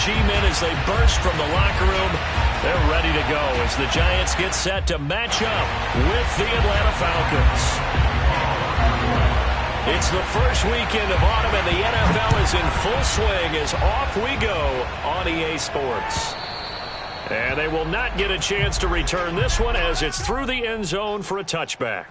G-men as they burst from the locker room. They're ready to go as the Giants get set to match up with the Atlanta Falcons. It's the first weekend of autumn, and the NFL is in full swing as off we go on EA Sports. And they will not get a chance to return this one as it's through the end zone for a touchback.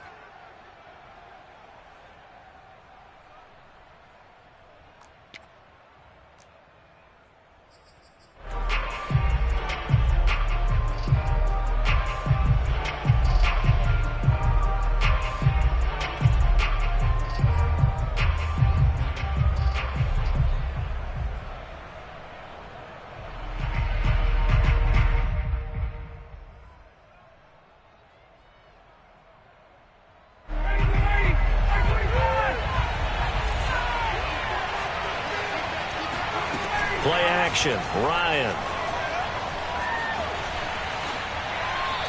Play action, Ryan.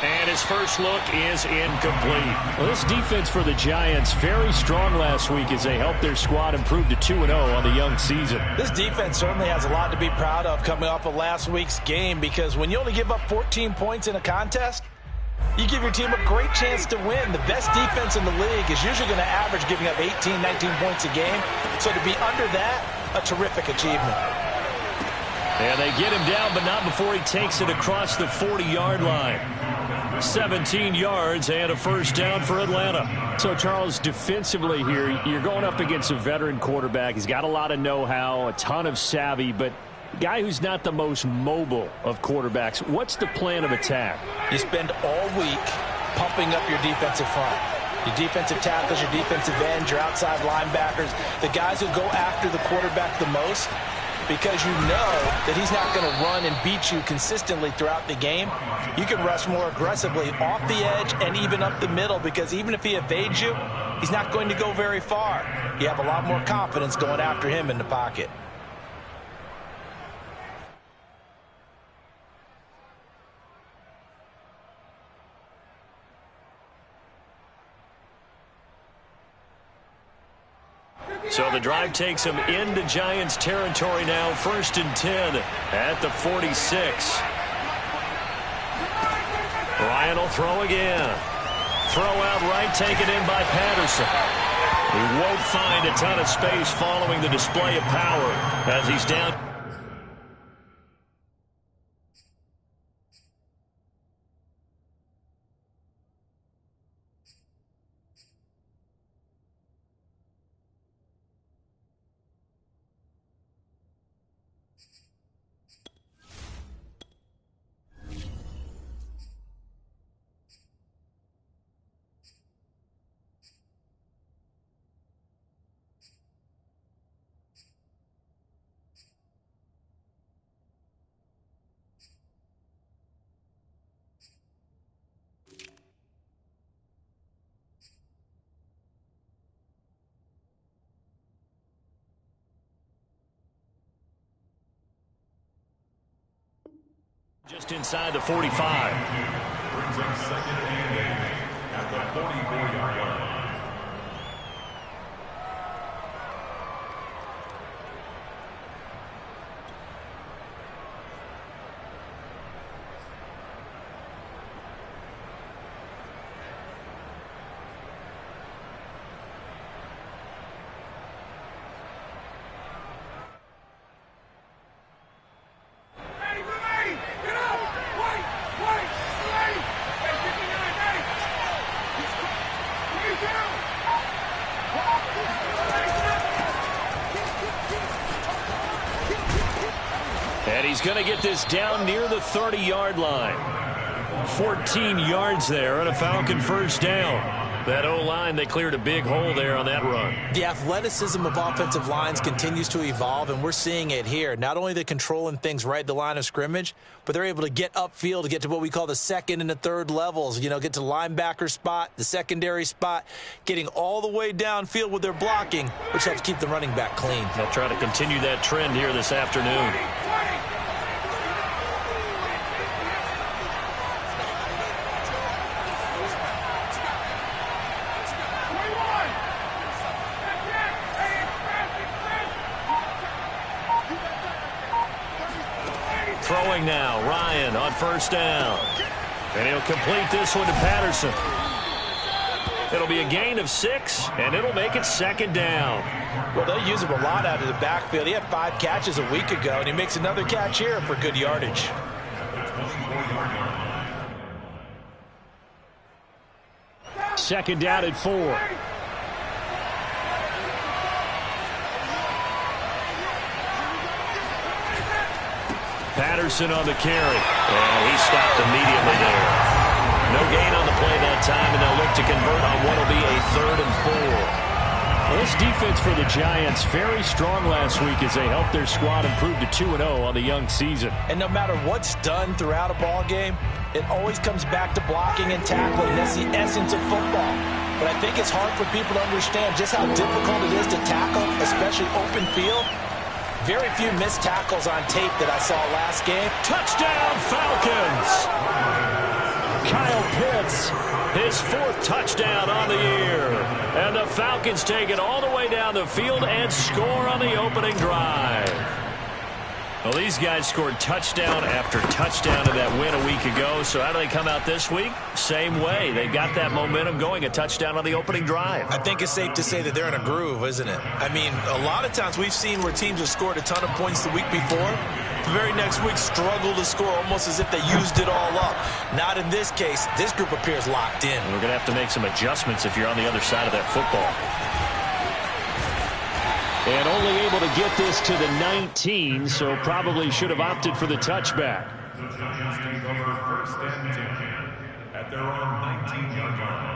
And his first look is incomplete. Well, this defense for the Giants, very strong last week as they helped their squad improve to 2-0 on the young season. This defense certainly has a lot to be proud of coming off of last week's game, because when you only give up 14 points in a contest, you give your team a great chance to win. The best defense in the league is usually going to average giving up 18, 19 points a game. So to be under that, a terrific achievement. And they get him down, but not before he takes it across the 40-yard line. 17 yards and a first down for Atlanta. So, Charles, defensively here, you're going up against a veteran quarterback. He's got a lot of know-how, a ton of savvy, but a guy who's not the most mobile of quarterbacks. What's the plan of attack? You spend all week pumping up your defensive front. Your defensive tackles, your defensive ends, your outside linebackers, the guys who go after the quarterback the most, because you know that he's not going to run and beat you consistently throughout the game. You can rush more aggressively off the edge and even up the middle, because even if he evades you, he's not going to go very far. You have a lot more confidence going after him in the pocket. So the drive takes him into Giants territory now, 1st and 10 at the 46. Ryan will throw again. Throw out right, taken in by Patterson. He won't find a ton of space following the display of power as he's down. Just inside the 45. Brings up 2nd and 8 at the 44-yard line. And he's going to get this down near the 30-yard line. 14 yards there and a Falcon first down. That O-line, they cleared a big hole there on that run. The athleticism of offensive lines continues to evolve, and we're seeing it here. Not only they're controlling things right at the line of scrimmage, but they're able to get upfield to get to what we call the second and the third levels. You know, get to linebacker spot, the secondary spot, getting all the way downfield with their blocking, which helps keep the running back clean. They'll try to continue that trend here this afternoon. Throwing now, Ryan on first down. And he'll complete this one to Patterson. It'll be a gain of 6, and it'll make it second down. Well, they'll use him a lot out of the backfield. He had 5 catches a week ago, and he makes another catch here for good yardage. Second down at 4. Patterson on the carry. And he stopped immediately there. No gain on the play that time, and they'll look to convert on what will be a 3rd and 4. Well, this defense for the Giants, very strong last week as they helped their squad improve to 2-0 on the young season. And no matter what's done throughout a ball game, it always comes back to blocking and tackling. That's the essence of football. But I think it's hard for people to understand just how difficult it is to tackle, especially open field. Very few missed tackles on tape that I saw last game. Touchdown, Falcons! Kyle Pitts, his 4th touchdown on the year. And the Falcons take it all the way down the field and score on the opening drive. Well, these guys scored touchdown after touchdown in that win a week ago. So how do they come out this week? Same way. They got that momentum going, a touchdown on the opening drive. I think it's safe to say that they're in a groove, isn't it? I mean, a lot of times we've seen where teams have scored a ton of points the week before. The very next week struggle to score almost as if they used it all up. Not in this case. This group appears locked in. We're going to have to make some adjustments if you're on the other side of that football. And only able to get this to the 19, so probably should have opted for the touchback. The Giants take over 1st and 10 at their own 19-yard line.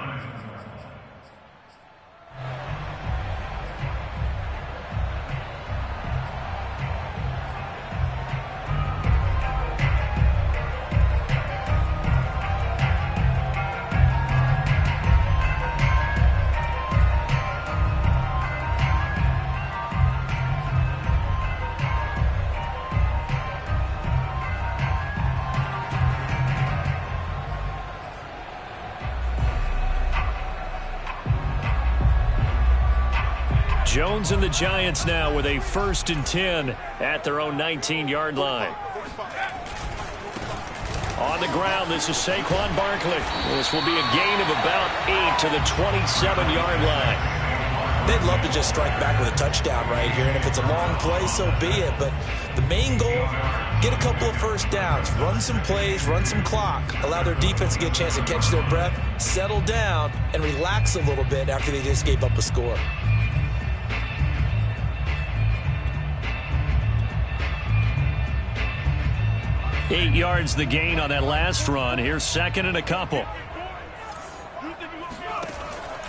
Jones and the Giants now with a 1st and 10 at their own 19-yard line. On the ground, this is Saquon Barkley. This will be a gain of about 8 to the 27-yard line. They'd love to just strike back with a touchdown right here, and if it's a long play, so be it. But the main goal, get a couple of first downs, run some plays, run some clock, allow their defense to get a chance to catch their breath, settle down, and relax a little bit after they just gave up a score. Eight yards the gain on that last run. Here's 2nd and a couple.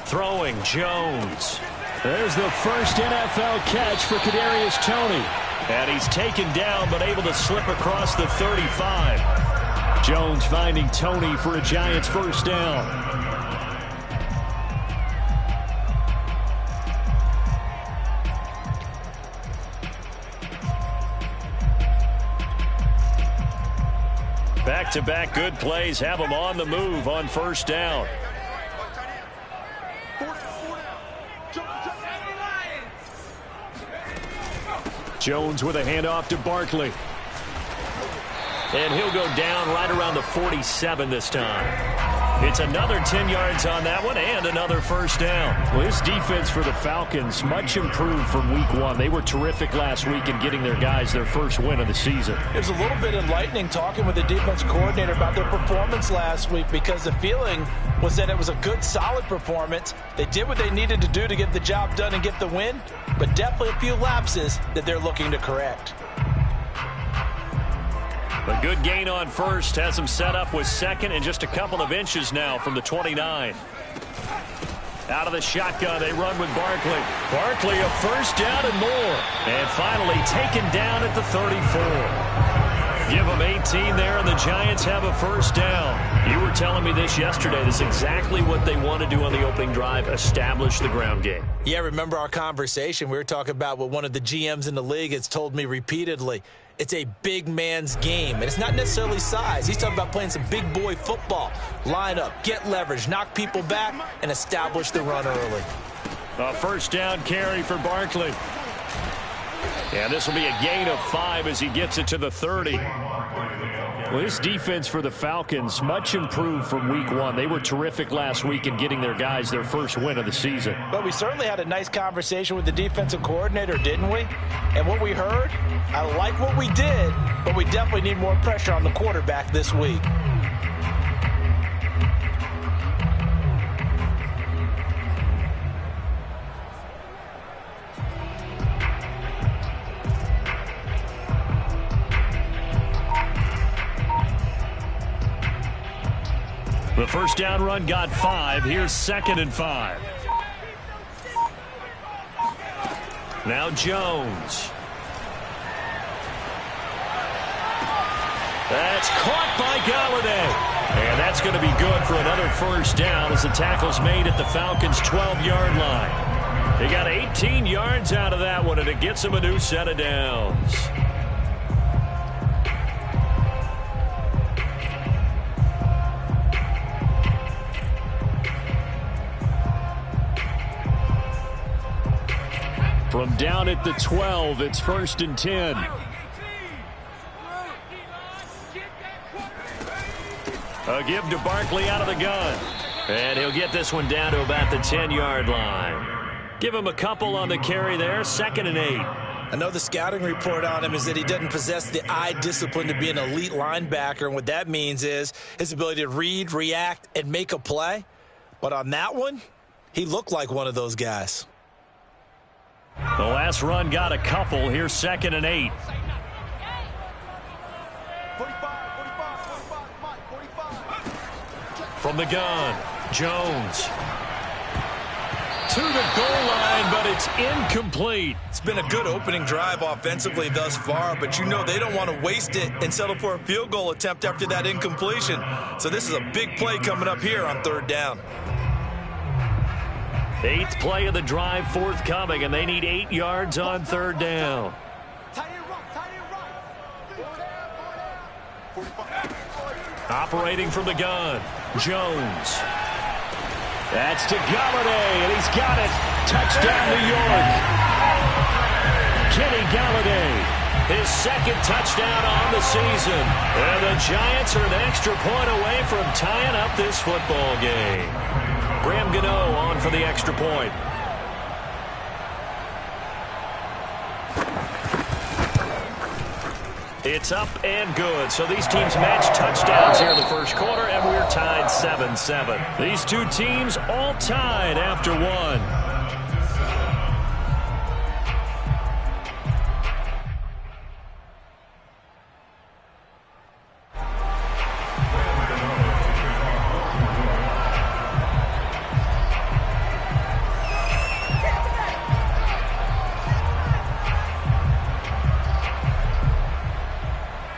Throwing, Jones. There's the first NFL catch for Kadarius Toney. And he's taken down but able to slip across the 35. Jones finding Toney for a Giants 1st down. Back-to-back good plays have them on the move on 1st down. Jones with a handoff to Barkley. And he'll go down right around the 47 this time. It's another 10 yards on that one and another 1st down. Well, this defense for the Falcons much improved from week 1. They were terrific last week in getting their guys their first win of the season. It was a little bit enlightening talking with the defense coordinator about their performance last week because the feeling was that it was a good, solid performance. They did what they needed to do to get the job done and get the win, but definitely a few lapses that they're looking to correct. A good gain on 1st has them set up with 2nd and just a couple of inches now from the 29. Out of the shotgun, they run with Barkley. Barkley a 1st down and more. And finally taken down at the 34. Give them 18 there, and the Giants have a 1st down. You were telling me this yesterday. This is exactly what they want to do on the opening drive, establish the ground game. Yeah, remember our conversation? We were talking about what one of the GMs in the league has told me repeatedly. It's a big man's game, and it's not necessarily size. He's talking about playing some big boy football. Line up, get leverage, knock people back, and establish the run early. A 1st down carry for Barkley. And this will be a gain of 5 as he gets it to the 30. Well, this defense for the Falcons, much improved from week one. They were terrific last week in getting their guys their first win of the season. But we certainly had a nice conversation with the defensive coordinator, didn't we? And what we heard, I like what we did, but we definitely need more pressure on the quarterback this week. The first down run got 5. Here's 2nd and 5. Now Jones. That's caught by Galladay. And that's going to be good for another first down as the tackle's made at the Falcons' 12-yard line. They got 18 yards out of that one, and it gets them a new set of downs. From down at the 12, it's 1st and 10. A give to Barkley out of the gun. And he'll get this one down to about the 10-yard line. Give him a couple on the carry there, 2nd and 8. I know the scouting report on him is that he doesn't possess the eye discipline to be an elite linebacker, and what that means is his ability to read, react, and make a play. But on that one, he looked like one of those guys. The last run got a couple. Here's 2nd and 8. From the gun, Jones. To the goal line, but it's incomplete. It's been a good opening drive offensively thus far, but you know they don't want to waste it and settle for a field goal attempt after that incompletion. So this is a big play coming up here on 3rd down. 8th play of the drive forthcoming, and they need 8 yards on 3rd down. Operating from the gun, Jones. That's to Galladay, and he's got it. Touchdown, New York. Kenny Galladay, his 2nd touchdown on the season. And the Giants are an extra point away from tying up this football game. Graham Gano on for the extra point. It's up and good. So these teams match touchdowns here in the first quarter, and we're tied 7-7. These two teams all tied after one.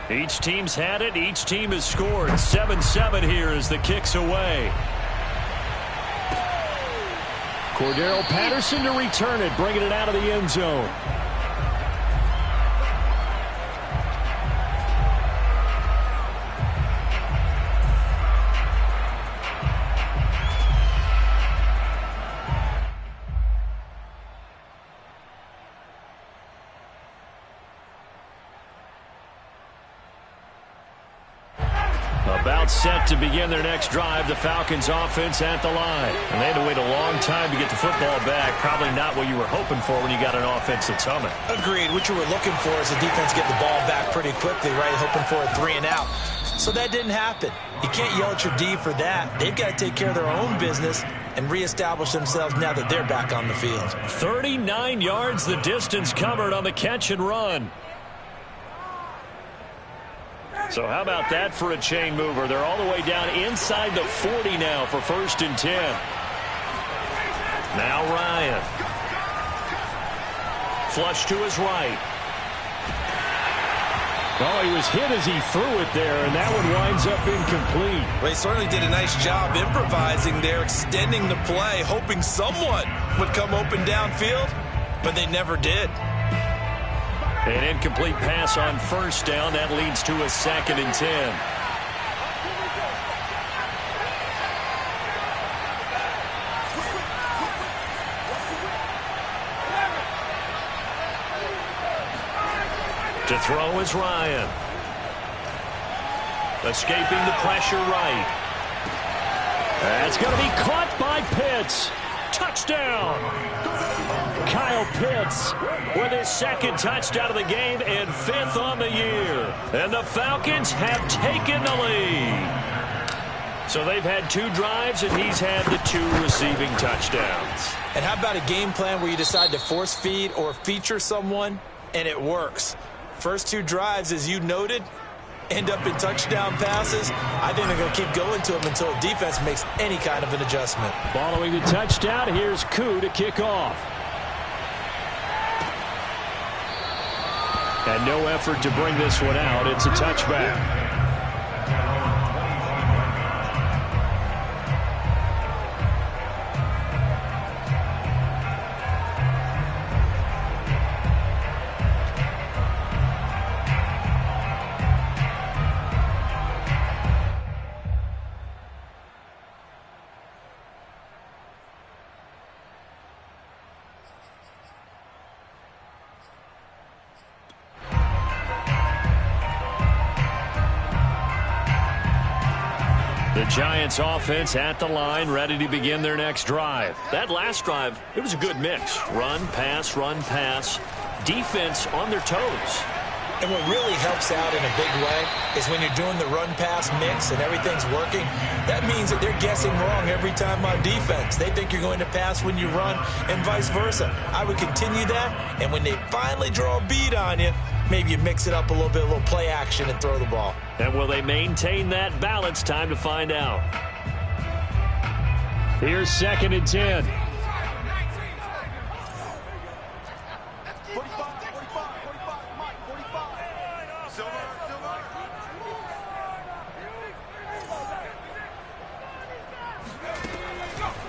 Each team's had it. Each team has scored. 7-7 here as the kick's away. Cordero Patterson to return it, bringing it out of the end zone. About set to begin their next drive. The Falcons offense at the line. And they had to wait a long time to get the football back. Probably not what you were hoping for when you got an offense that's humming. Agreed. What you were looking for is the defense get the ball back pretty quickly, right? Hoping for a 3 and out. So that didn't happen. You can't yell at your D for that. They've got to take care of their own business and reestablish themselves now that they're back on the field. 39 yards the distance covered on the catch and run. So how about that for a chain mover? They're all the way down inside the 40 now for 1st and 10. Now Ryan. Flush to his right. Oh, he was hit as he threw it there, and that one winds up incomplete. Well, he certainly did a nice job improvising there, extending the play, hoping someone would come open downfield, but they never did. An incomplete pass on 1st down. That leads to a 2nd and 10. To throw is Ryan. Escaping the pressure right. That's going to be caught by Pitts. Touchdown. Kyle Pitts with his second touchdown of the game and 5th on the year. And the Falcons have taken the lead. So they've had 2 drives, and he's had the 2 receiving touchdowns. And how about a game plan where you decide to force feed or feature someone, and it works? First 2 drives, as you noted, end up in touchdown passes. I think they're going to keep going to them until the defense makes any kind of an adjustment. Following the touchdown, here's Koo to kick off. And no effort to bring this one out. It's a touchback. The Giants offense at the line, ready to begin their next drive. That last drive, it was a good mix. Run, pass, defense on their toes. And what really helps out in a big way is when you're doing the run-pass mix and everything's working, that means that they're guessing wrong every time on defense. They think you're going to pass when you run and vice versa. I would continue that, and when they finally draw a beat on you, maybe you mix it up a little bit, a little play action and throw the ball. And will they maintain that balance? Time to find out. Here's 2nd and 10.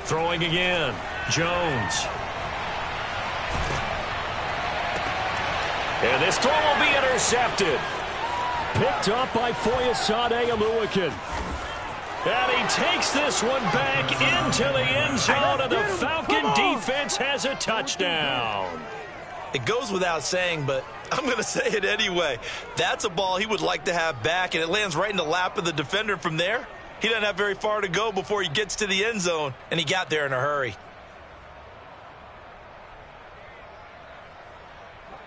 Throwing again. Jones. And this throw will be intercepted. Picked up by Foyesade Oluwakin. And he takes this one back into the end zone, and the Falcon defense has a touchdown. It goes without saying, but I'm going to say it anyway. That's a ball he would like to have back, and it lands right in the lap of the defender from there. He doesn't have very far to go before he gets to the end zone, and he got there in a hurry.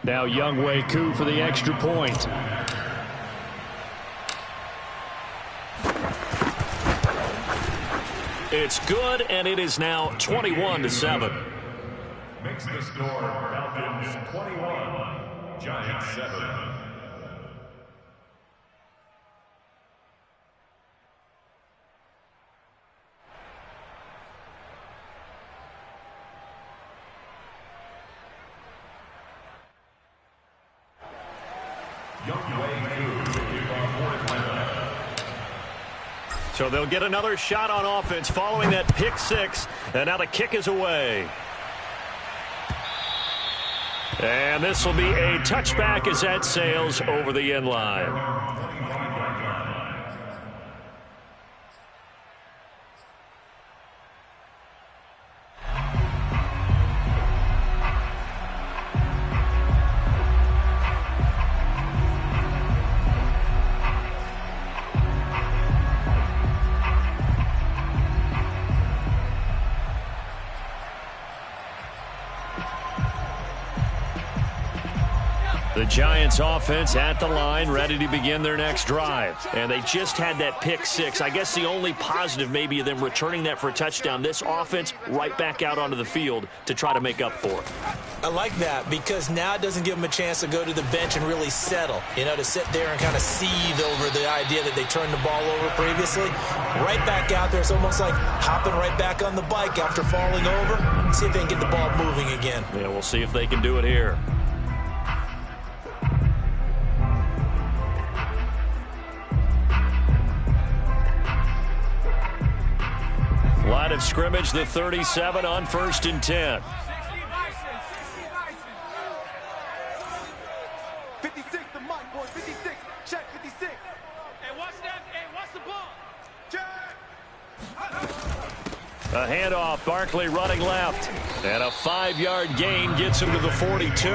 Now Younghoe Koo for the extra point. It's good, and it is now 21-7. Makes the score Falcons 21, Giants 7. So they'll get another shot on offense following that pick 6, and now the kick is away. And this will be a touchback as that sails over the end line. The Giants offense at the line, ready to begin their next drive. And they just had that pick 6. I guess the only positive maybe of them returning that for a touchdown. This offense right back out onto the field to try to make up for it. I like that because now it doesn't give them a chance to go to the bench and really settle. You know, to sit there and kind of seethe over the idea that they turned the ball over previously. Right back out there. It's almost like hopping right back on the bike after falling over. See if they can get the ball moving again. Yeah, we'll see if they can do it here. Line of scrimmage, the 37 on 1st and 10. 56, the mic, boy. 56. Check 56. Hey, what's that? Hey, what's the ball? Check. A handoff, Barkley running left. And a 5-yard gain gets him to the 42.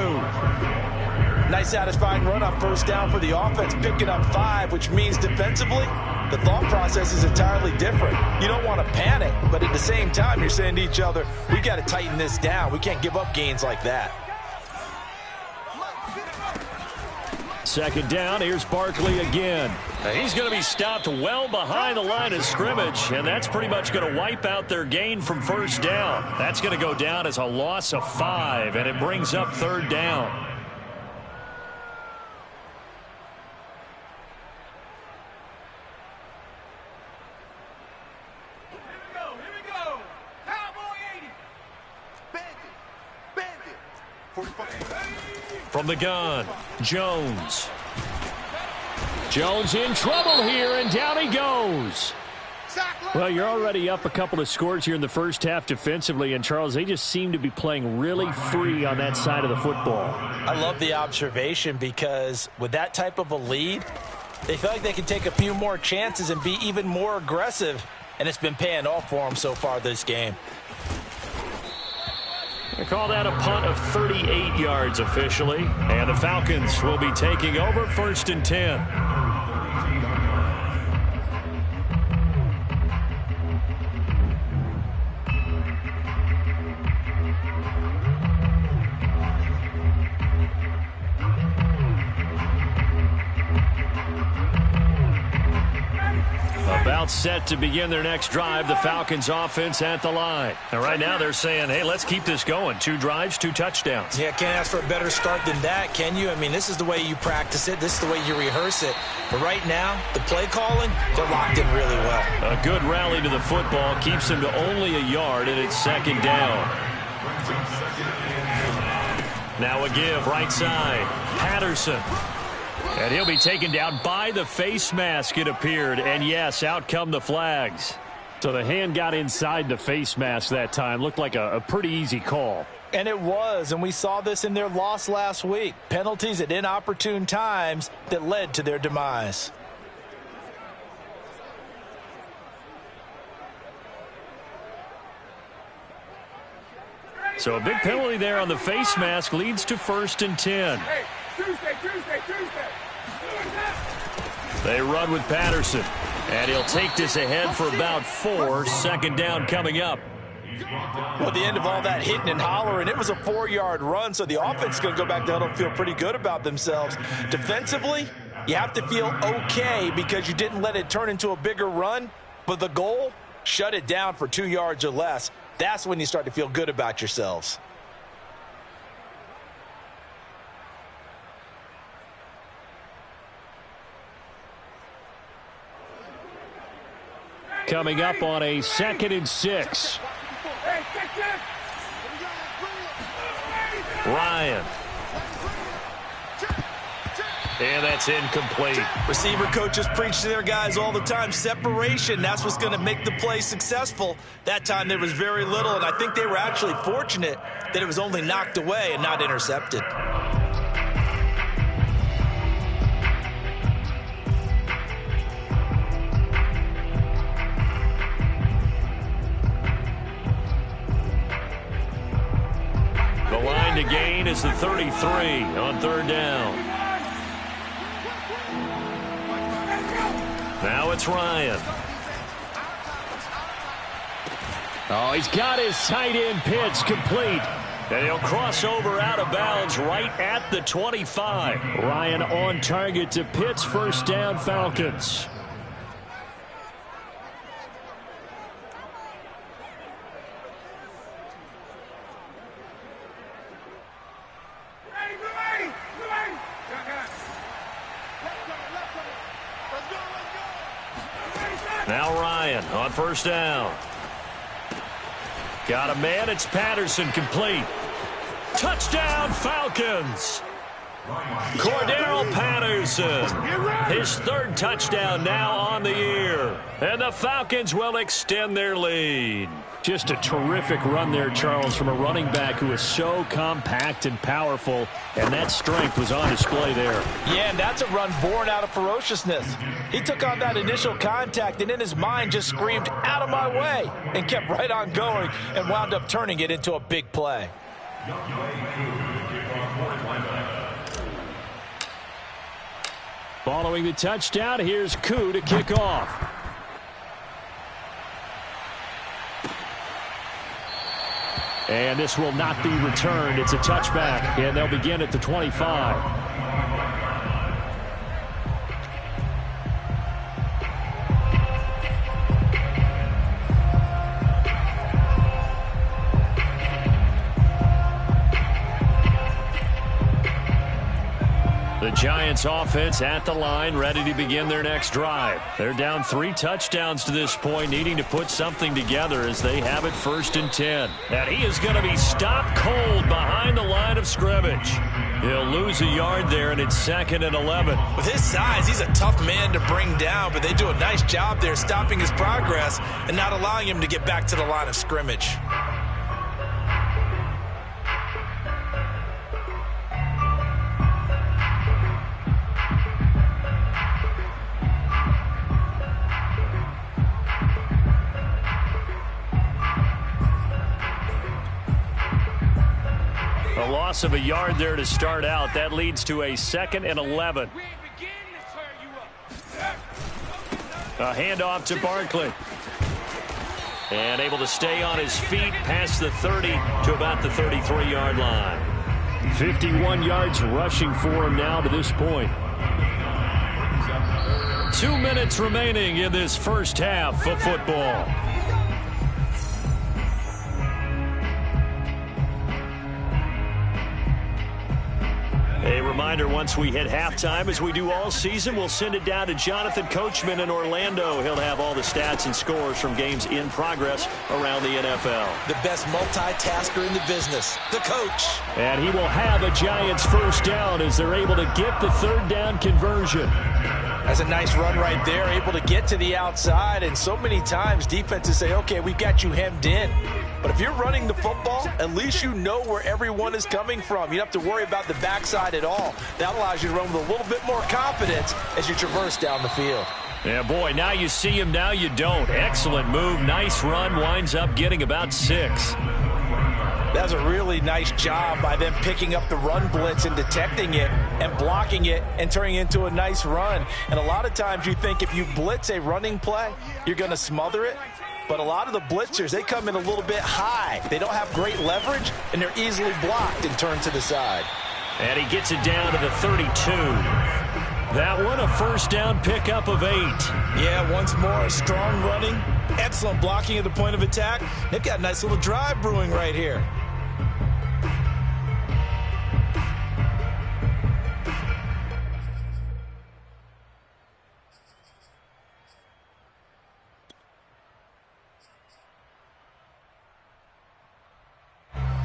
Nice satisfying run on first down for the offense, picking up 5, which means defensively, the thought process is entirely different. You don't want to panic, but at the same time, you're saying to each other, we got to tighten this down. We can't give up gains like that. Second down, here's Barkley again. He's going to be stopped well behind the line of scrimmage, and that's pretty much going to wipe out their gain from first down. That's going to go down as a loss of 5, and it brings up third down. From the gun, Jones. Jones in trouble here, and down he goes. Well, you're already up a couple of scores here in the first half defensively, and Charles, they just seem to be playing really free on that side of the football. I love the observation because with that type of a lead, they feel like they can take a few more chances and be even more aggressive, and it's been paying off for them so far this game. They call that a punt of 38 yards officially, and the Falcons will be taking over 1st and 10. About set to begin their next drive, the Falcons offense at the line. And right now they're saying, hey, let's keep this going. 2 drives, 2 touchdowns. Yeah, can't ask for a better start than that, can you? I mean, this is the way you practice it. This is the way you rehearse it. But right now, the play calling, they're locked in really well. A good rally to the football keeps them to only a yard, and it's 2nd down. Now a give, right side, Patterson. And he'll be taken down by the face mask, it appeared. And, yes, out come the flags. So the hand got inside the face mask that time. Looked like a pretty easy call. And it was, and we saw this in their loss last week. Penalties at inopportune times that led to their demise. So a big penalty there on the face mask leads to 1st and 10. Hey, Tuesday. They run with Patterson, and he'll take this ahead for about 4. 2nd down coming up. Well, at the end of all that hitting and hollering, it was a 4-yard run, so the offense is going to go back to huddle and feel pretty good about themselves. Defensively, you have to feel okay because you didn't let it turn into a bigger run, but the goal, shut it down for 2 yards or less. That's when you start to feel good about yourselves. Coming up on a 2nd and 6. Ryan. And that's incomplete. Receiver coaches preach to their guys all the time. Separation, that's what's going to make the play successful. That time there was very little, and I think they were actually fortunate that it was only knocked away and not intercepted. The line to gain is the 33 on 3rd down. Now it's Ryan. Oh, he's got his tight end pitch complete. And he'll cross over out of bounds right at the 25. Ryan on target to Pitts. 1st down, Falcons. Now Ryan on 1st down. Got a man. It's Patterson, complete. Touchdown, Falcons. Cordero Patterson, his 3rd touchdown now on the year. And the Falcons will extend their lead. Just a terrific run there, Charles, from a running back who is so compact and powerful, and that strength was on display there. Yeah, and that's a run born out of ferociousness. He took on that initial contact and in his mind just screamed, "Out of my way," and kept right on going and wound up turning it into a big play. Following the touchdown, here's Koo to kick off. And this will not be returned. It's a touchback, and they'll begin at the 25. The Giants offense at the line, ready to begin their next drive. They're down 3 touchdowns to this point, needing to put something together as they have it 1st and 10. And he is going to be stopped cold behind the line of scrimmage. He'll lose a yard there, and it's 2nd and 11. With his size, he's a tough man to bring down, but they do a nice job there stopping his progress and not allowing him to get back to the line of scrimmage. A loss of a yard there to start out. That leads to a 2nd and 11. A handoff to Barkley. And able to stay on his feet past the 30 to about the 33-yard line. 51 yards rushing for him now to this point. 2 minutes remaining in this first half of football. A reminder, once we hit halftime, as we do all season, we'll send it down to Jonathan Coachman in Orlando. He'll have all the stats and scores from games in progress around the NFL. The best multitasker in the business, the coach. And he will have a Giants first down as they're able to get the 3rd down conversion. That's a nice run right there, able to get to the outside. And so many times defenses say, okay, we've got you hemmed in. But if you're running the football, at least you know where everyone is coming from. You don't have to worry about the backside at all. That allows you to run with a little bit more confidence as you traverse down the field. Yeah, boy, now you see him, now you don't. Excellent move, nice run, winds up getting about 6. That's a really nice job by them picking up the run blitz and detecting it and blocking it and turning it into a nice run. And a lot of times you think if you blitz a running play, you're going to smother it. But a lot of the blitzers, they come in a little bit high. They don't have great leverage, and they're easily blocked and turned to the side. And he gets it down to the 32. That one, a first down pickup of 8. Yeah, once more, strong running, excellent blocking at the point of attack. They've got a nice little drive brewing right here.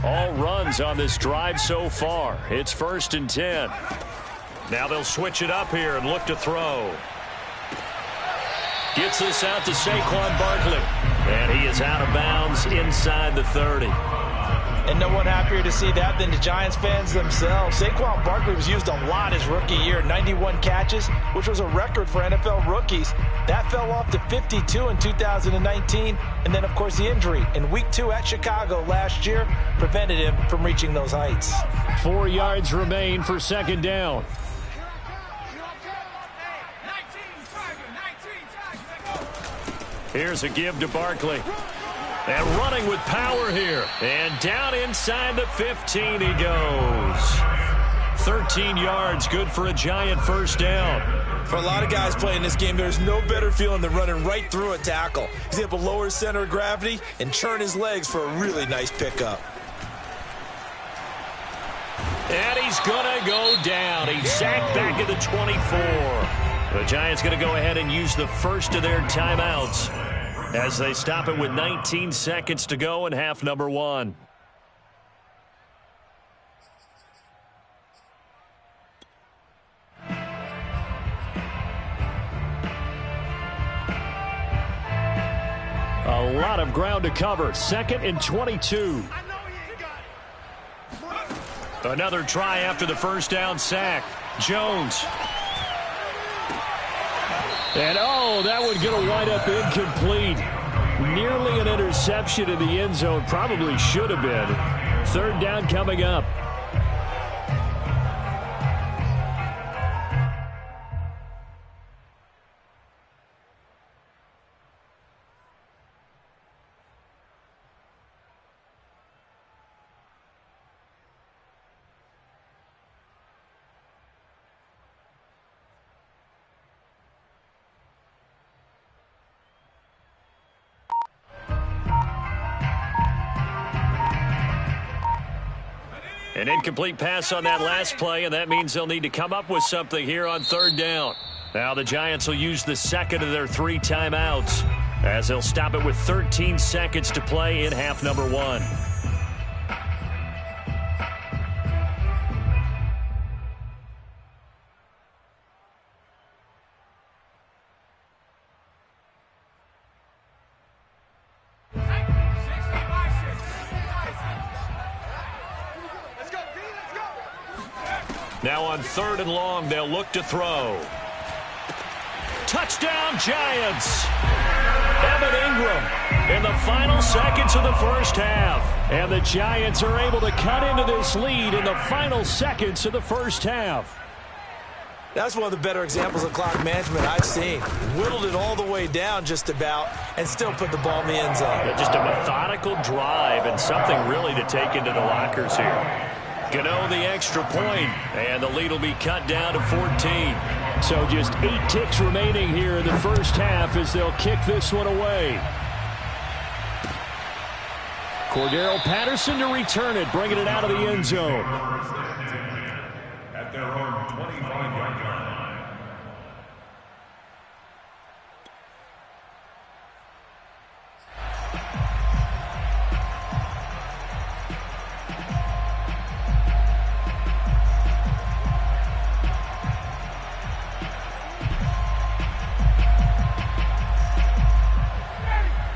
All runs on this drive so far. It's 1st and 10. Now they'll switch it up here and look to throw. Gets this out to Saquon Barkley. And he is out of bounds inside the 30. And no one happier to see that than the Giants fans themselves. Saquon Barkley was used a lot his rookie year, 91 catches, which was a record for NFL rookies. That fell off to 52 in 2019. And then, of course, the injury in Week 2 at Chicago last year prevented him from reaching those heights. 4 yards remain for 2nd down. Here's a give to Barkley. And running with power here. And down inside the 15 he goes. 13 yards, good for a Giant first down. For a lot of guys playing this game, there's no better feeling than running right through a tackle. He's able to lower his center of gravity and churn his legs for a really nice pickup. And he's going to go down. He's sacked back at the 24. The Giants going to go ahead and use the first of their timeouts as they stop it with 19 seconds to go in half number 1. A lot of ground to cover. 2nd and 22. Another try after the first down sack. Jones. And, oh, that one's going to wind up incomplete. Nearly an interception in the end zone. Probably should have been. 3rd down coming up. An incomplete pass on that last play, and that means they'll need to come up with something here on third down. Now the Giants will use the second of their 3 timeouts as they'll stop it with 13 seconds to play in half number 1. Now on 3rd and long, they'll look to throw. Touchdown, Giants! Evan Ingram in the final seconds of the first half. And the Giants are able to cut into this lead in the final seconds of the first half. That's one of the better examples of clock management I've seen. Whittled it all the way down just about and still put the ball in the end zone. Yeah, just a methodical drive and something really to take into the lockers here. Gano the extra point, and the lead will be cut down to 14. So just 8 ticks remaining here in the first half as they'll kick this one away. Cordero Patterson to return it, bringing it out of the end zone. At their own 25-yard line.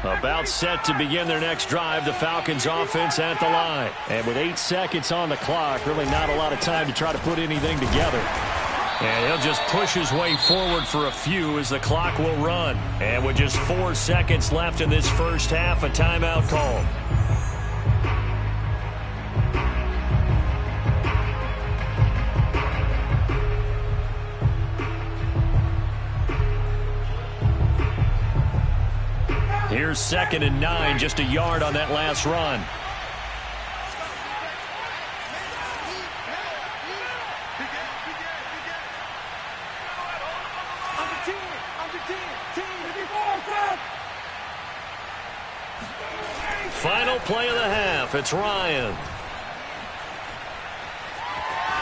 About set to begin their next drive, the Falcons offense at the line. And with 8 seconds on the clock, really not a lot of time to try to put anything together. And he'll just push his way forward for a few as the clock will run. And with just 4 seconds left in this first half, a timeout called. Here's 2nd and 9, just a yard on that last run. Final play of the half, it's Ryan.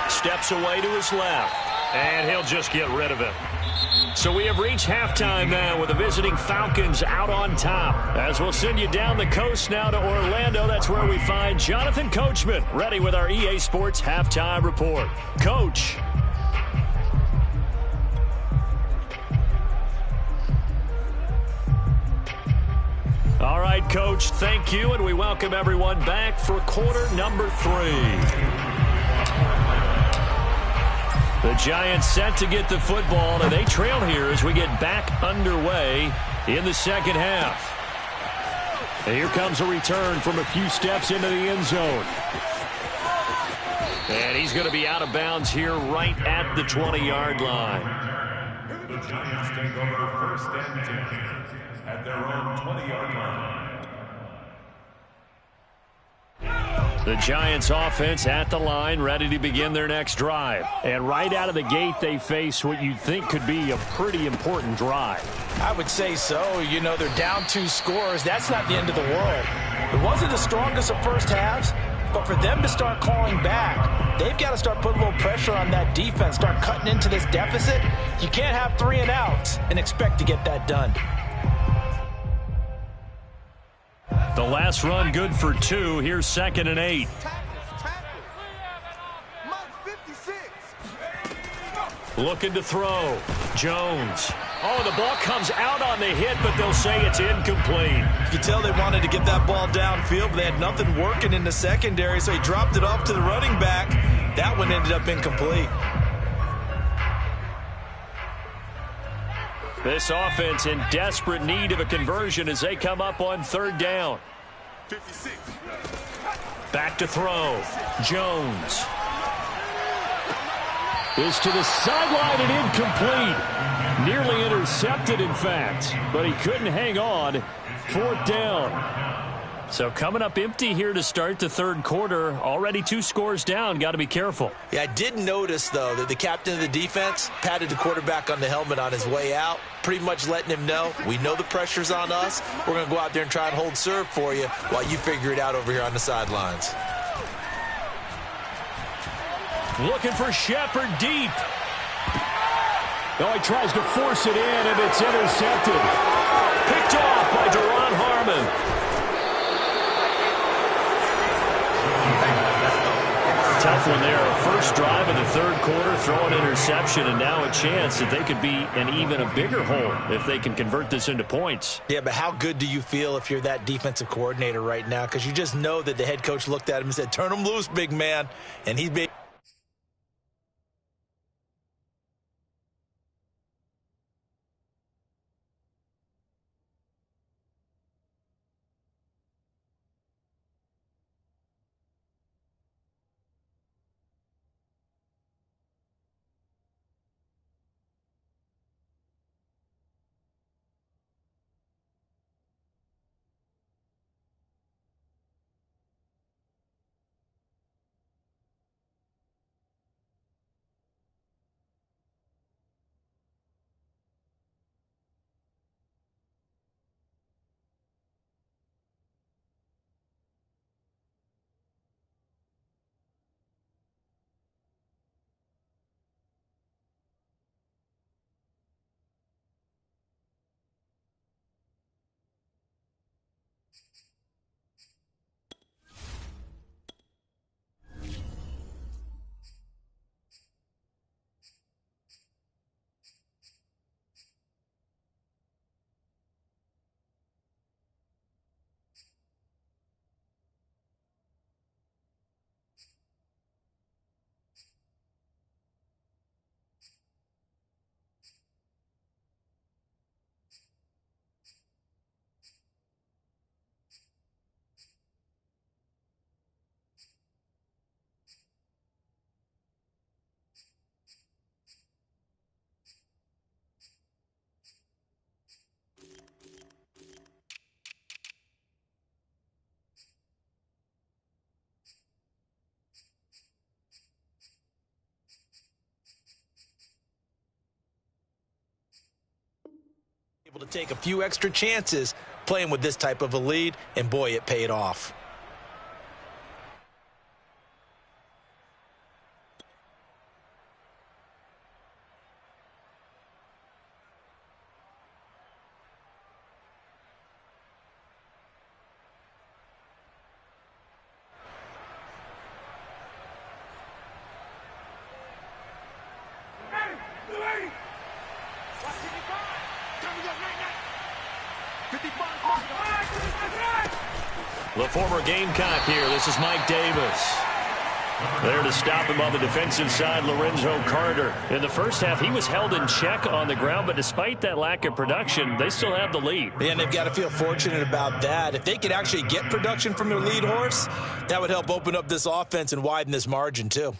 Steps away to his left, and he'll just get rid of it. So we have reached halftime now with the visiting Falcons out on top. As we'll send you down the coast now to Orlando, that's where we find Jonathan Coachman ready with our EA Sports Halftime Report. Coach. All right, Coach, thank you, and we welcome everyone back for quarter number 3. The Giants set to get the football, and they trail here as we get back underway in the second half. And here comes a return from a few steps into the end zone. And he's going to be out of bounds here right at the 20-yard line. The Giants take over 1st and 10 at their own 20-yard line. The Giants offense at the line, ready to begin their next drive. And right out of the gate, they face what you'd think could be a pretty important drive. I would say so. You know, they're down 2 scores. That's not the end of the world. It wasn't the strongest of first halves, but for them to start calling back, they've got to start putting a little pressure on that defense, start cutting into this deficit. You can't have 3 and outs and expect to get that done. The last run good for 2. Here's 2nd and 8. Looking to throw. Jones. Oh, the ball comes out on the hit, but they'll say it's incomplete. You could tell they wanted to get that ball downfield, but they had nothing working in the secondary, so he dropped it off to the running back. That one ended up incomplete. This offense in desperate need of a conversion as they come up on 3rd down. 56. Back to throw. Jones. Is to the sideline and incomplete. Nearly intercepted, in fact, but he couldn't hang on. 4th down. So coming up empty here to start the 3rd quarter. Already 2 scores down. Got to be careful. Yeah, I did notice, though, that the captain of the defense patted the quarterback on the helmet on his way out, pretty much letting him know, we know the pressure's on us. We're going to go out there and try and hold serve for you while you figure it out over here on the sidelines. Looking for Shepard deep. Oh, he tries to force it in, and it's intercepted. Picked off by Deron Harmon. Tough one there. First drive in the third quarter, throw an interception, and now a chance that they could be in even a bigger hole if they can convert this into points. Yeah, but how good do you feel if you're that defensive coordinator right now? Because you just know that the head coach looked at him and said, turn him loose, big man. And he's been... able to take a few extra chances playing with this type of a lead, and boy, it paid off. The former Gamecock here. This is Mike Davis. There to stop him on the defensive side, Lorenzo Carter. In the first half, he was held in check on the ground, but despite that lack of production, they still have the lead. And they've got to feel fortunate about that. If they could actually get production from their lead horse, that would help open up this offense and widen this margin too.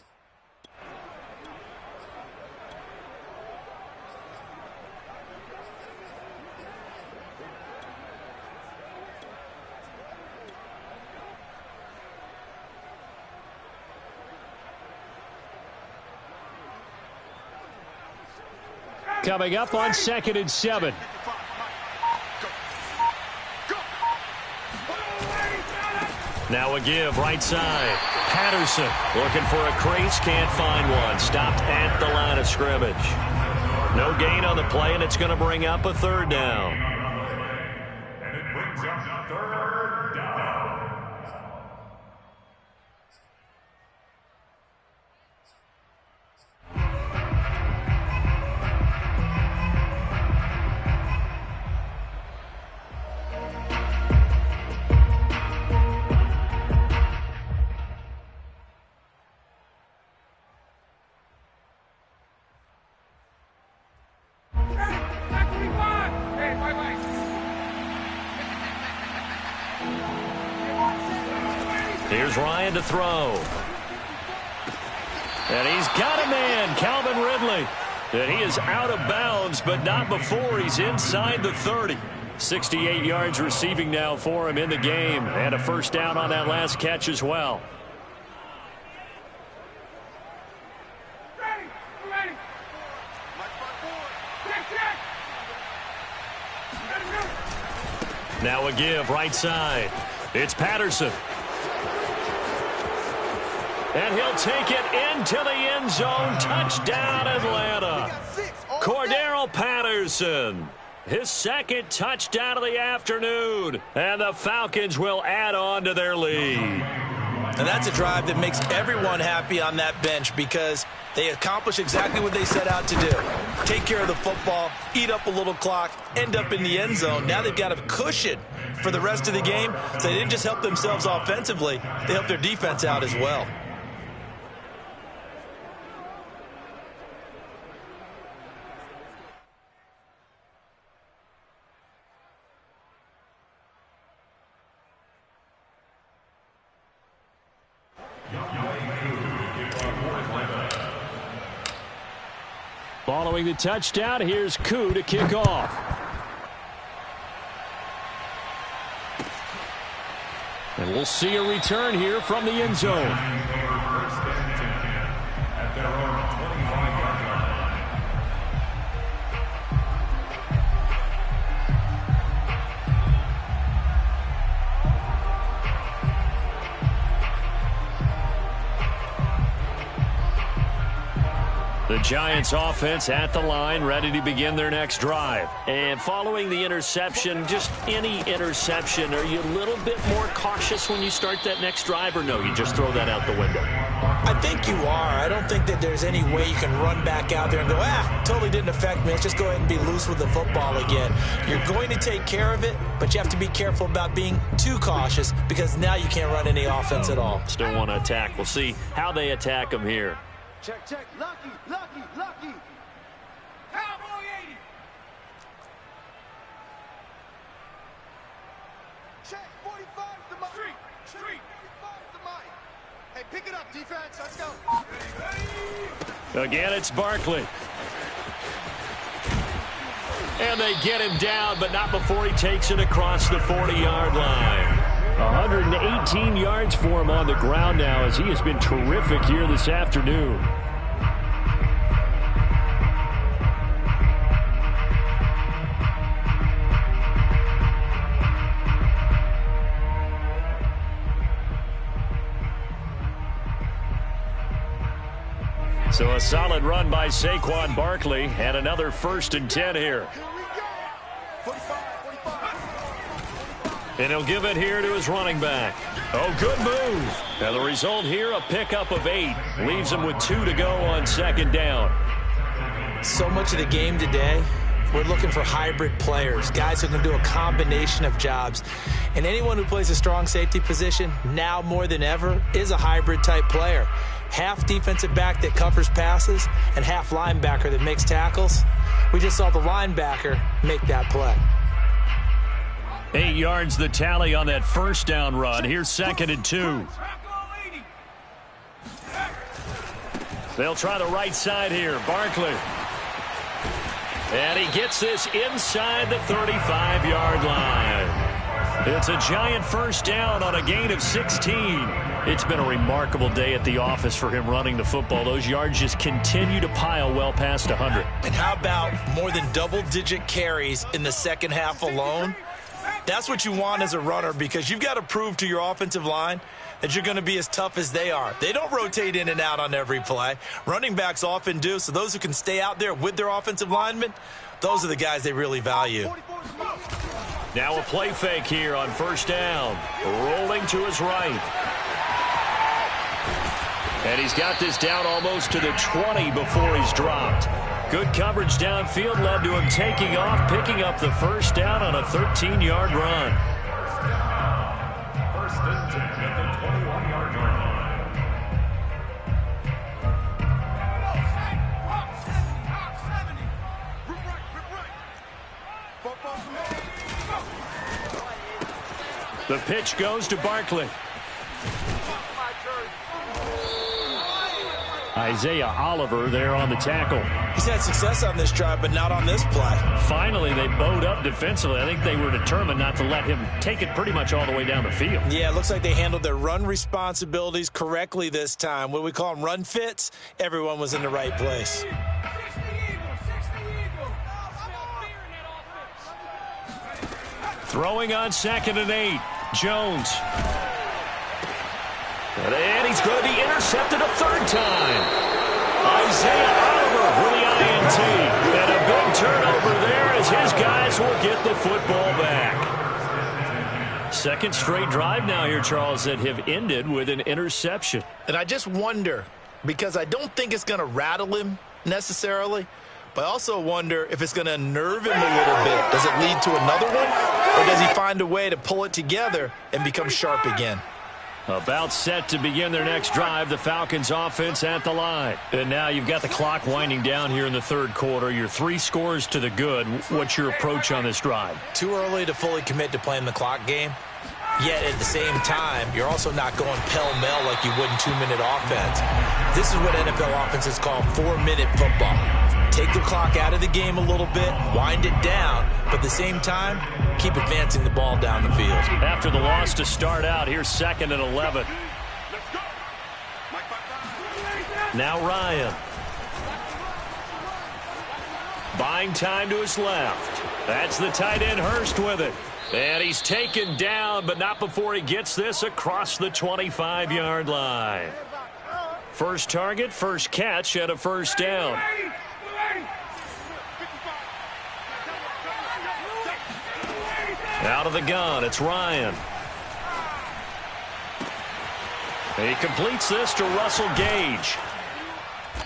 Coming up on 2nd and 7. Now a give right side. Patterson looking for a crease, can't find one. Stopped at the line of scrimmage. No gain on the play, and it's going to bring up a third down. And it brings up third down. Here's Ryan to throw. And he's got a man, Calvin Ridley. And he is out of bounds, but not before he's inside the 30. 68 yards receiving now for him in the game. And a first down on that last catch as well. Now a give right side. It's Patterson. And he'll take it into the end zone. Touchdown, Atlanta. Cordero Patterson, his second touchdown of the afternoon. And the Falcons will add on to their lead. And that's a drive that makes everyone happy on that bench because they accomplish exactly what they set out to do. Take care of the football, eat up a little clock, end up in the end zone. Now they've got a cushion for the rest of the game. So they didn't just help themselves offensively, they helped their defense out as well. Following the touchdown, here's Koo to kick off. And we'll see a return here from the end zone. First and 10 at their own 25-yard line. The Giants offense at the line, ready to begin their next drive. And following the interception, just any interception, are you a little bit more cautious when you start that next drive, or no, you just throw that out the window? I think you are. I don't think that there's any way you can run back out there and go, totally didn't affect me. Let's just go ahead and be loose with the football again. You're going to take care of it, but you have to be careful about being too cautious because now you can't run any offense at all. Still want to attack. We'll see how they attack them here. Check, check. Lucky, lucky, lucky. Cowboy 80. Check, 45 is the mic. Street. 45 is the mic. Hey, pick it up, defense. Let's go. Again, it's Barkley. And they get him down, but not before he takes it across the 40-yard line. 118 yards for him on the ground now as he has been terrific here this afternoon. So a solid run by Saquon Barkley and another 1st and 10 here. And he'll give it here to his running back. Oh, good move. And the result here, a pickup of 8. Leaves him with 2 to go on 2nd down. So much of the game today, we're looking for hybrid players, guys who can do a combination of jobs. And anyone who plays a strong safety position, now more than ever, is a hybrid type player. Half defensive back that covers passes and half linebacker that makes tackles. We just saw the linebacker make that play. 8 yards the tally on that 1st down run. Here's 2nd and 2. They'll try the right side here. Barkley. And he gets this inside the 35-yard line. It's a giant 1st down on a gain of 16. It's been a remarkable day at the office for him running the football. Those yards just continue to pile well past 100. And how about more than double-digit carries in the second half alone? That's what you want as a runner because you've got to prove to your offensive line that you're going to be as tough as they are. They don't rotate in and out on every play. Running backs often do, so those who can stay out there with their offensive linemen, those are the guys they really value. Now a play fake here on 1st down. Rolling to his right. And he's got this down almost to the 20 before he's dropped. Good coverage downfield led to him taking off, picking up the 1st down on a 13-yard run. 1st and 10 at the 21-yard line. The pitch goes to Barkley. Isaiah Oliver there on the tackle. He's had success on this drive, but not on this play. Finally, they bowed up defensively. I think they were determined not to let him take it pretty much all the way down the field. Yeah, it looks like they handled their run responsibilities correctly this time. What do we call them, run fits? Everyone was in the right place. Throwing on 2nd and 8. Jones. And he's going to be intercepted. intercepted a third time. Isaiah Oliver with the INT. And a big turnover there as his guys will get the football back. Second straight drive now here, Charles, that have ended with an interception. And I just wonder, because I don't think it's going to rattle him necessarily, but I also wonder if it's going to unnerve him a little bit. Does it lead to another one? Or does he find a way to pull it together and become sharp again? About set to begin their next drive, the Falcons offense at the line. And now you've got the clock winding down here in the third quarter. You're 3 scores to the good. What's your approach on this drive? Too early to fully commit to playing the clock game. Yet at the same time, you're also not going pell-mell like you would in 2-minute offense. This is what NFL offenses call 4-minute football. Take the clock out of the game a little bit, wind it down, but at the same time, keep advancing the ball down the field. After the loss to start out, here's 2nd and 11. Now Ryan. Buying time to his left. That's the tight end Hurst with it. And he's taken down, but not before he gets this across the 25-yard line. First target, first catch, and a first down. Out of the gun, it's Ryan. And he completes this to Russell Gage.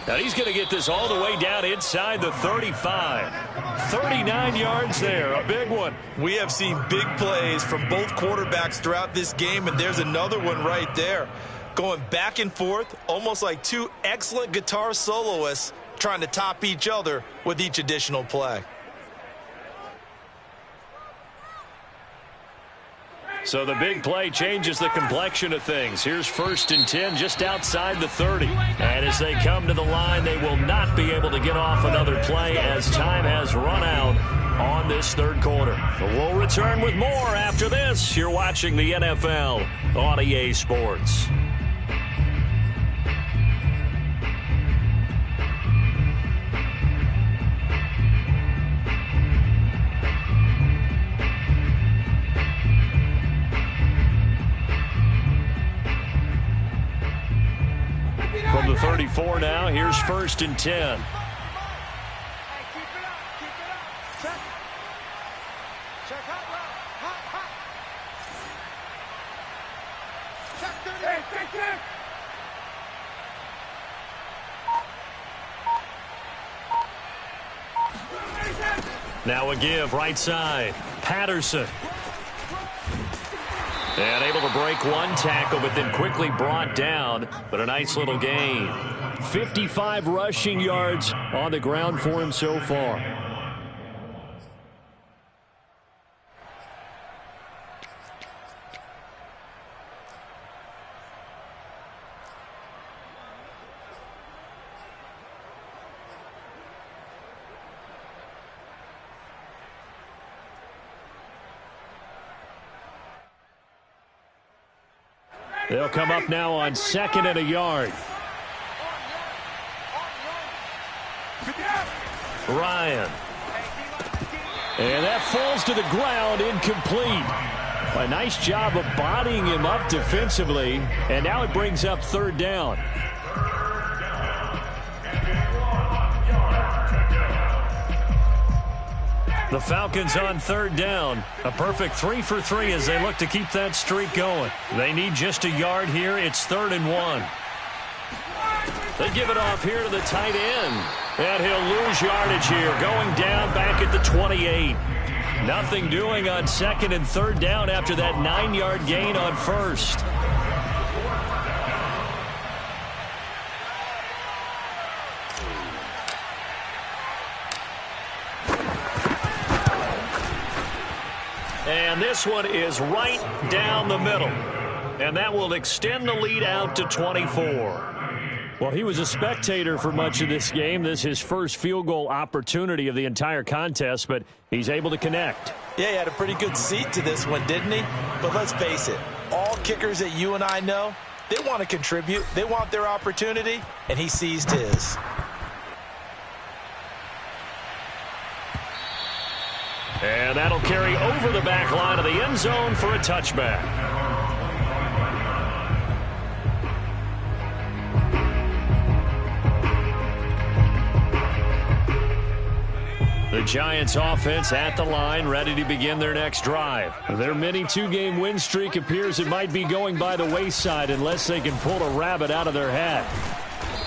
Now he's going to get this all the way down inside the 35. 39 yards there, a big one. We have seen big plays from both quarterbacks throughout this game, and there's another one right there. Going back and forth, almost like two excellent guitar soloists trying to top each other with each additional play. So the big play changes the complexion of things. Here's 1st and 10 just outside the 30. And as they come to the line, they will not be able to get off another play as time has run out on this third quarter. But we'll return with more after this. You're watching the NFL on EA Sports. From the 34 now, here's 1st and 10. Now a give, right side. Patterson. And able to break one tackle, but then quickly brought down. But a nice little gain. 55 rushing yards on the ground for him so far. They'll come up now on 2nd and a yard. Ryan. And that falls to the ground, incomplete. A nice job of bodying him up defensively. And now it brings up 3rd down. The Falcons on 3rd down. A perfect 3 for 3 as they look to keep that streak going. They need just a yard here. It's 3rd and 1. They give it off here to the tight end. And he'll lose yardage here. Going down back at the 28. Nothing doing on 2nd and 3rd down after that 9-yard gain on 1st. And this one is right down the middle. And that will extend the lead out to 24. Well, he was a spectator for much of this game. This is his first field goal opportunity of the entire contest, but he's able to connect. Yeah, he had a pretty good seat to this one, didn't he? But let's face it, all kickers that you and I know, they want to contribute. They want their opportunity, and he seized his. And that'll carry over the back line of the end zone for a touchback. The Giants offense at the line, ready to begin their next drive. Their mini two-game win streak appears it might be going by the wayside unless they can pull a rabbit out of their hat.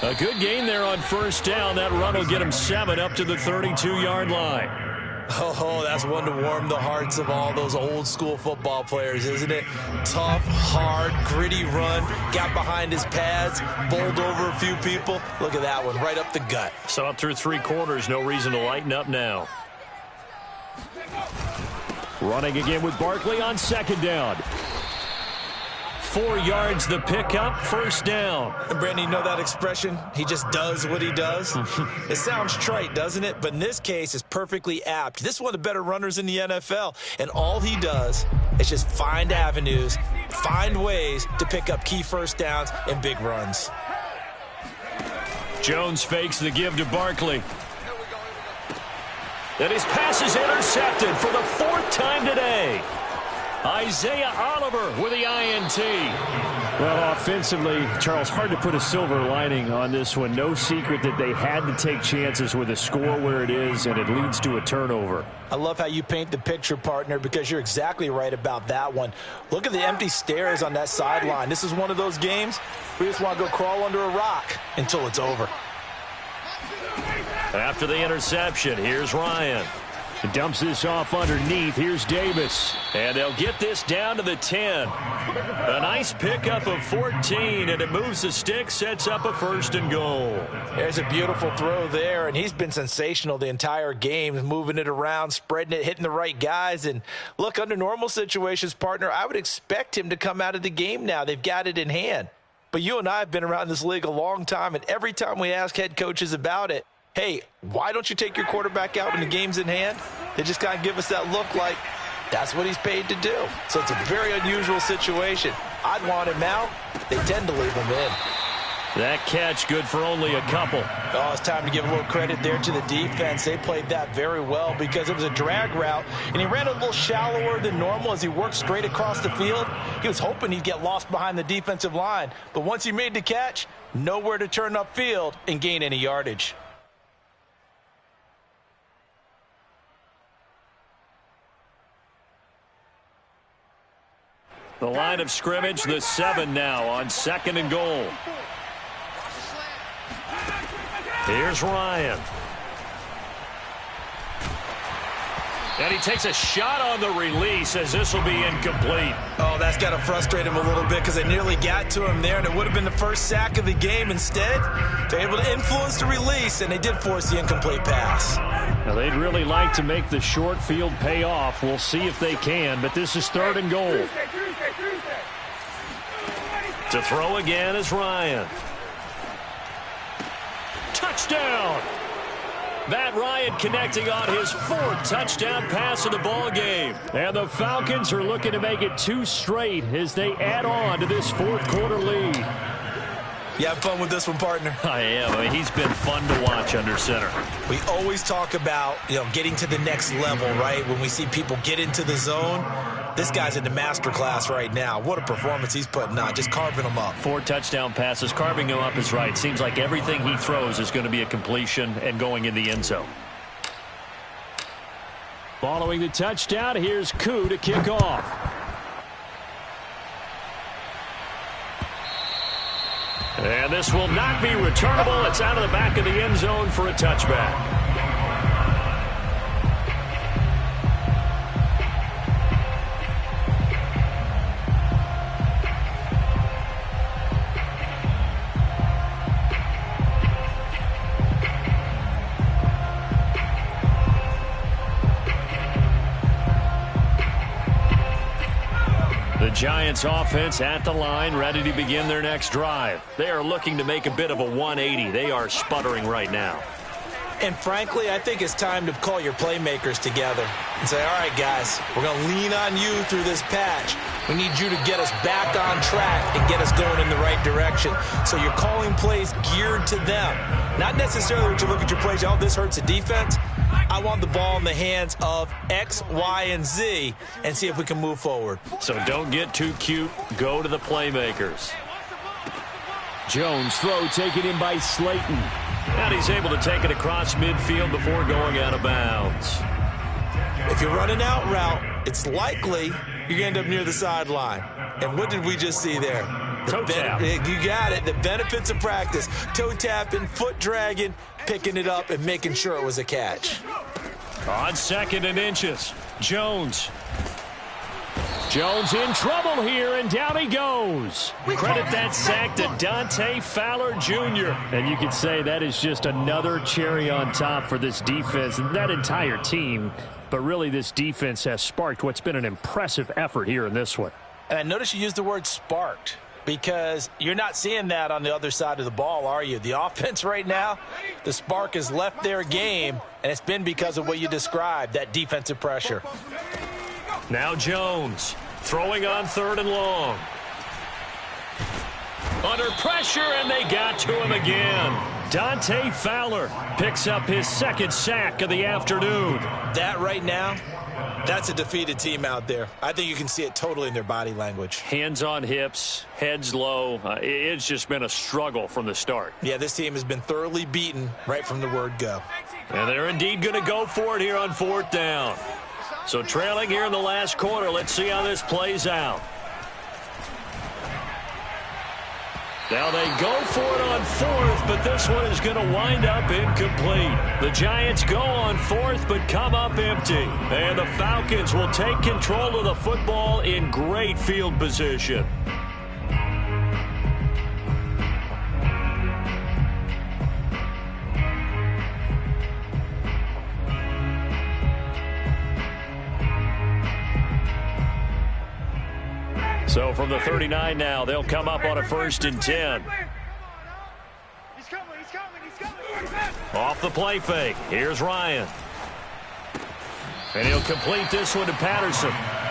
A good gain there on first down. That run will get them 7 up to the 32-yard line. Oh, that's one to warm the hearts of all those old-school football players, isn't it? Tough, hard, gritty run, got behind his pads, bowled over a few people. Look at that one, right up the gut. So up through 3 quarters, no reason to lighten up now. Running again with Barkley on second down. 4 yards the pickup, first down. And Brandon, you know that expression? He just does what he does. It sounds trite, doesn't it? But in this case, it's perfectly apt. This is one of the better runners in the NFL. And all he does is just find avenues, find ways to pick up key first downs and big runs. Jones fakes the give to Barkley. And his pass is intercepted for the 4th time today. Isaiah Oliver with the INT. Well, offensively, Charles, hard to put a silver lining on this one. No secret that they had to take chances with a score where it is, and it leads to a turnover. I love how you paint the picture, partner, because you're exactly right about that one. Look at the empty stares on that sideline. This is one of those games where you just want to go crawl under a rock until it's over. After the interception, here's Ryan. Dumps this off underneath. Here's Davis. And they'll get this down to the 10. A nice pickup of 14, and it moves the stick, sets up a 1st and goal. There's a beautiful throw there, and he's been sensational the entire game, moving it around, spreading it, hitting the right guys. And look, under normal situations, partner, I would expect him to come out of the game now. They've got it in hand. But you and I have been around this league a long time, and every time we ask head coaches about it, hey, why don't you take your quarterback out when the game's in hand? They just kind of give us that look like that's what he's paid to do. So it's a very unusual situation. I'd want him out. They tend to leave him in. That catch good for only a couple. Oh, it's time to give a little credit there to the defense. They played that very well because it was a drag route, and he ran a little shallower than normal as he worked straight across the field. He was hoping he'd get lost behind the defensive line, but once he made the catch, nowhere to turn upfield and gain any yardage. The line of scrimmage, the 7 now on 2nd and goal. Here's Ryan. And he takes a shot on the release as this will be incomplete. Oh, that's got to frustrate him a little bit because they nearly got to him there, and it would have been the first sack of the game. Instead, they're able to influence the release, and they did force the incomplete pass. Now, they'd really like to make the short field pay off. We'll see if they can, but this is 3rd and goal. To throw again is Ryan. Touchdown! Matt Ryan connecting on his 4th touchdown pass of the ball game. And the Falcons are looking to make it 2 straight as they add on to this 4th quarter lead. You have fun with this one, partner? I am. I mean, he's been fun to watch under center. We always talk about, getting to the next level, right? When we see people get into the zone, this guy's in the master class right now. What a performance he's putting on, just carving them up. 4 touchdown passes. Carving them up is right. Seems like everything he throws is going to be a completion and going in the end zone. Following the touchdown, here's Koo to kick off. And this will not be returnable. It's out of the back of the end zone for a touchback. The Giants offense at the line, ready to begin their next drive. They are looking to make a bit of a 180. They are sputtering right now. And frankly, I think it's time to call your playmakers together and say, all right, guys, we're going to lean on you through this patch. We need you to get us back on track and get us going in the right direction. So you're calling plays geared to them. Not necessarily when you look at your plays, oh, this hurts the defense. I want the ball in the hands of X, Y, and Z and see if we can move forward. So don't get too cute. Go to the playmakers. Jones throw taken in by Slayton. And he's able to take it across midfield before going out of bounds. If you're running out route, it's likely you're going to end up near the sideline. And what did we just see there? Toe tap. You got it. The benefits of practice. Toe tapping, foot dragging, picking it up, and making sure it was a catch. On 2nd and inches, Jones. Jones in trouble here, and down he goes. Credit that sack to Dante Fowler Jr. And you could say that is just another cherry on top for this defense and that entire team. But really, this defense has sparked what's been an impressive effort here in this one. And I noticed you used the word sparked, because you're not seeing that on the other side of the ball, are you? The offense right now, the spark has left their game, and it's been because of what you described, that defensive pressure. Now Jones throwing on 3rd and long. Under pressure, and they got to him again. Dante Fowler picks up his 2nd sack of the afternoon. That right now, that's a defeated team out there. I think you can see it totally in their body language. Hands on hips, heads low. It's just been a struggle from the start. Yeah, this team has been thoroughly beaten right from the word go. And they're indeed going to go for it here on 4th down. So trailing here in the last quarter. Let's see how this plays out. Now they go for it on 4th, but this one is going to wind up incomplete. The Giants go on 4th, but come up empty. And the Falcons will take control of the football in great field position. So from the 39 now, they'll come up on a 1st and 10. He's coming. Off the play fake. Here's Ryan. And he'll complete this one to Patterson.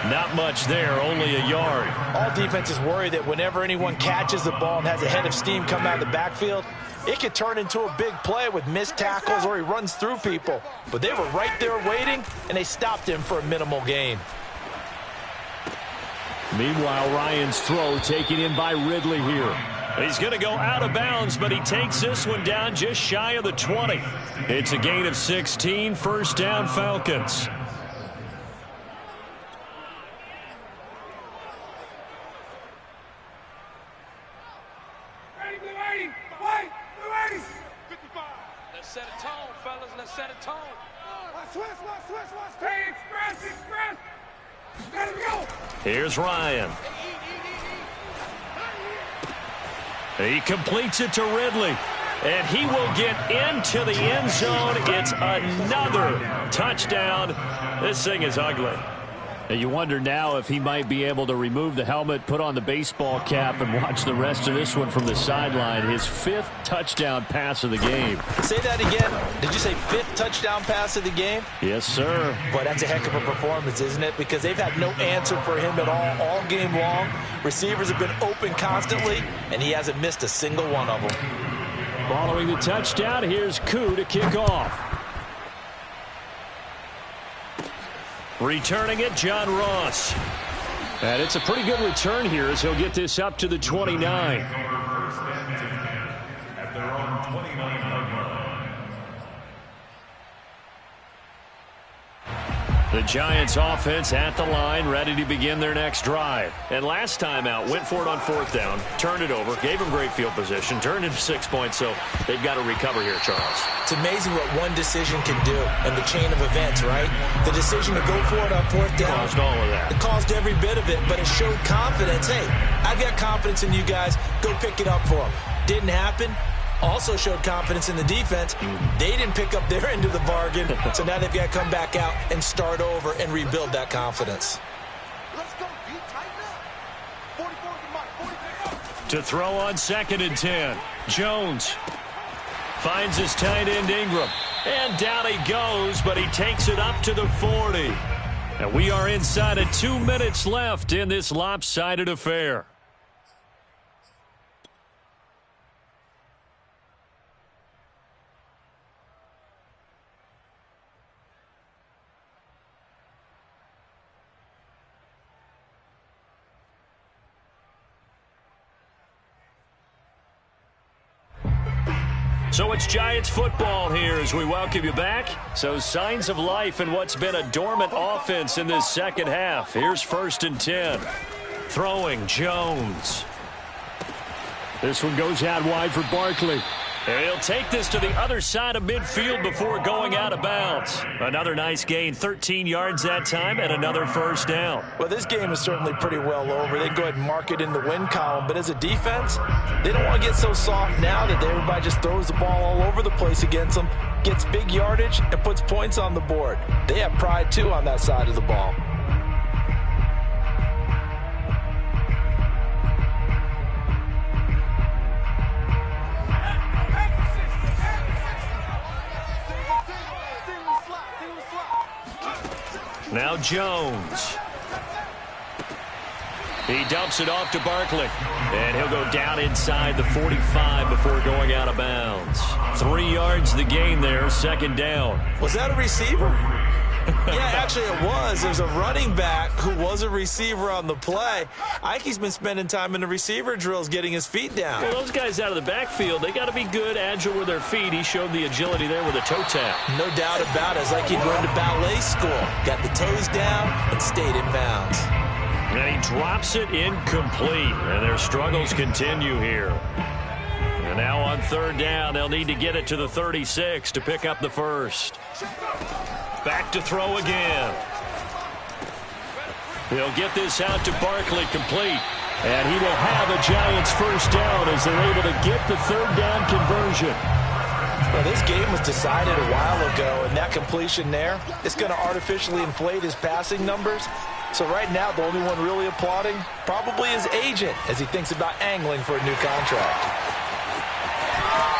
Not much there, only a yard. All defenses worry that whenever anyone catches the ball and has a head of steam coming out of the backfield, it could turn into a big play with missed tackles or he runs through people. But they were right there waiting, and they stopped him for a minimal gain. Meanwhile, Ryan's throw taken in by Ridley here. He's going to go out of bounds, but he takes this one down just shy of the 20. It's a gain of 16, 1st down Falcons. Let's set a tone, fellas. Let's set a tone. Switch. Express. Let him go. Here's Ryan. He completes it to Ridley. And he will get into the end zone. It's another touchdown. This thing is ugly. And you wonder now if he might be able to remove the helmet, put on the baseball cap, and watch the rest of this one from the sideline. His 5th touchdown pass of the game. Say that again. Did you say 5th touchdown pass of the game? Yes, sir. Boy, that's a heck of a performance, isn't it? Because they've had no answer for him at all game long. Receivers have been open constantly, and he hasn't missed a single one of them. Following the touchdown, here's Koo to kick off. Returning it, John Ross. And it's a pretty good return here as he'll get this up to the 29. At their own 29-yard line. The Giants offense at the line, ready to begin their next drive. And last time out, went for it on 4th down, turned it over, gave them great field position, turned into 6 points, so they've got to recover here, Charles. It's amazing what one decision can do in the chain of events, right? The decision to go for it on 4th down. Caused all of that. It caused every bit of it, but it showed confidence. Hey, I've got confidence in you guys. Go pick it up for them. Didn't happen. Also showed confidence in the defense. They didn't pick up their end of the bargain, so now they've got to come back out and start over and rebuild that confidence. Let's go, D. Tighten up. 44 to Mike. 40 To throw on 2nd and 10. Jones finds his tight end Ingram. And down he goes, but he takes it up to the 40. And we are inside of 2 minutes left in this lopsided affair. So it's Giants football here as we welcome you back. So signs of life in what's been a dormant offense in this second half. Here's 1st and 10. Throwing Jones. This one goes out wide for Barkley. And he'll take this to the other side of midfield before going out of bounds. Another nice gain, 13 yards that time, and another 1st down. Well, this game is certainly pretty well over. They go ahead and mark it in the win column. But as a defense, they don't want to get so soft now that everybody just throws the ball all over the place against them, gets big yardage, and puts points on the board. They have pride, too, on that side of the ball. Now Jones. He dumps it off to Barkley. And he'll go down inside the 45 before going out of bounds. 3 yards the gain there, 2nd down. Was that a receiver? Yeah, actually it was. There's a running back who was a receiver on the play. Ike's been spending time in the receiver drills getting his feet down. Well, those guys out of the backfield, they got to be good, agile with their feet. He showed the agility there with a toe tap. No doubt about it. It's like he'd run to ballet school. Got the toes down and stayed in bounds. And he drops it incomplete. And their struggles continue here. And now on 3rd down, they'll need to get it to the 36 to pick up the 1st. Back to throw again. He'll get this out to Barkley, complete. And he will have a Giants 1st down as they're able to get the 3rd down conversion. Well, this game was decided a while ago, and that completion there, it's going to artificially inflate his passing numbers. So right now, the only one really applauding probably his agent as he thinks about angling for a new contract.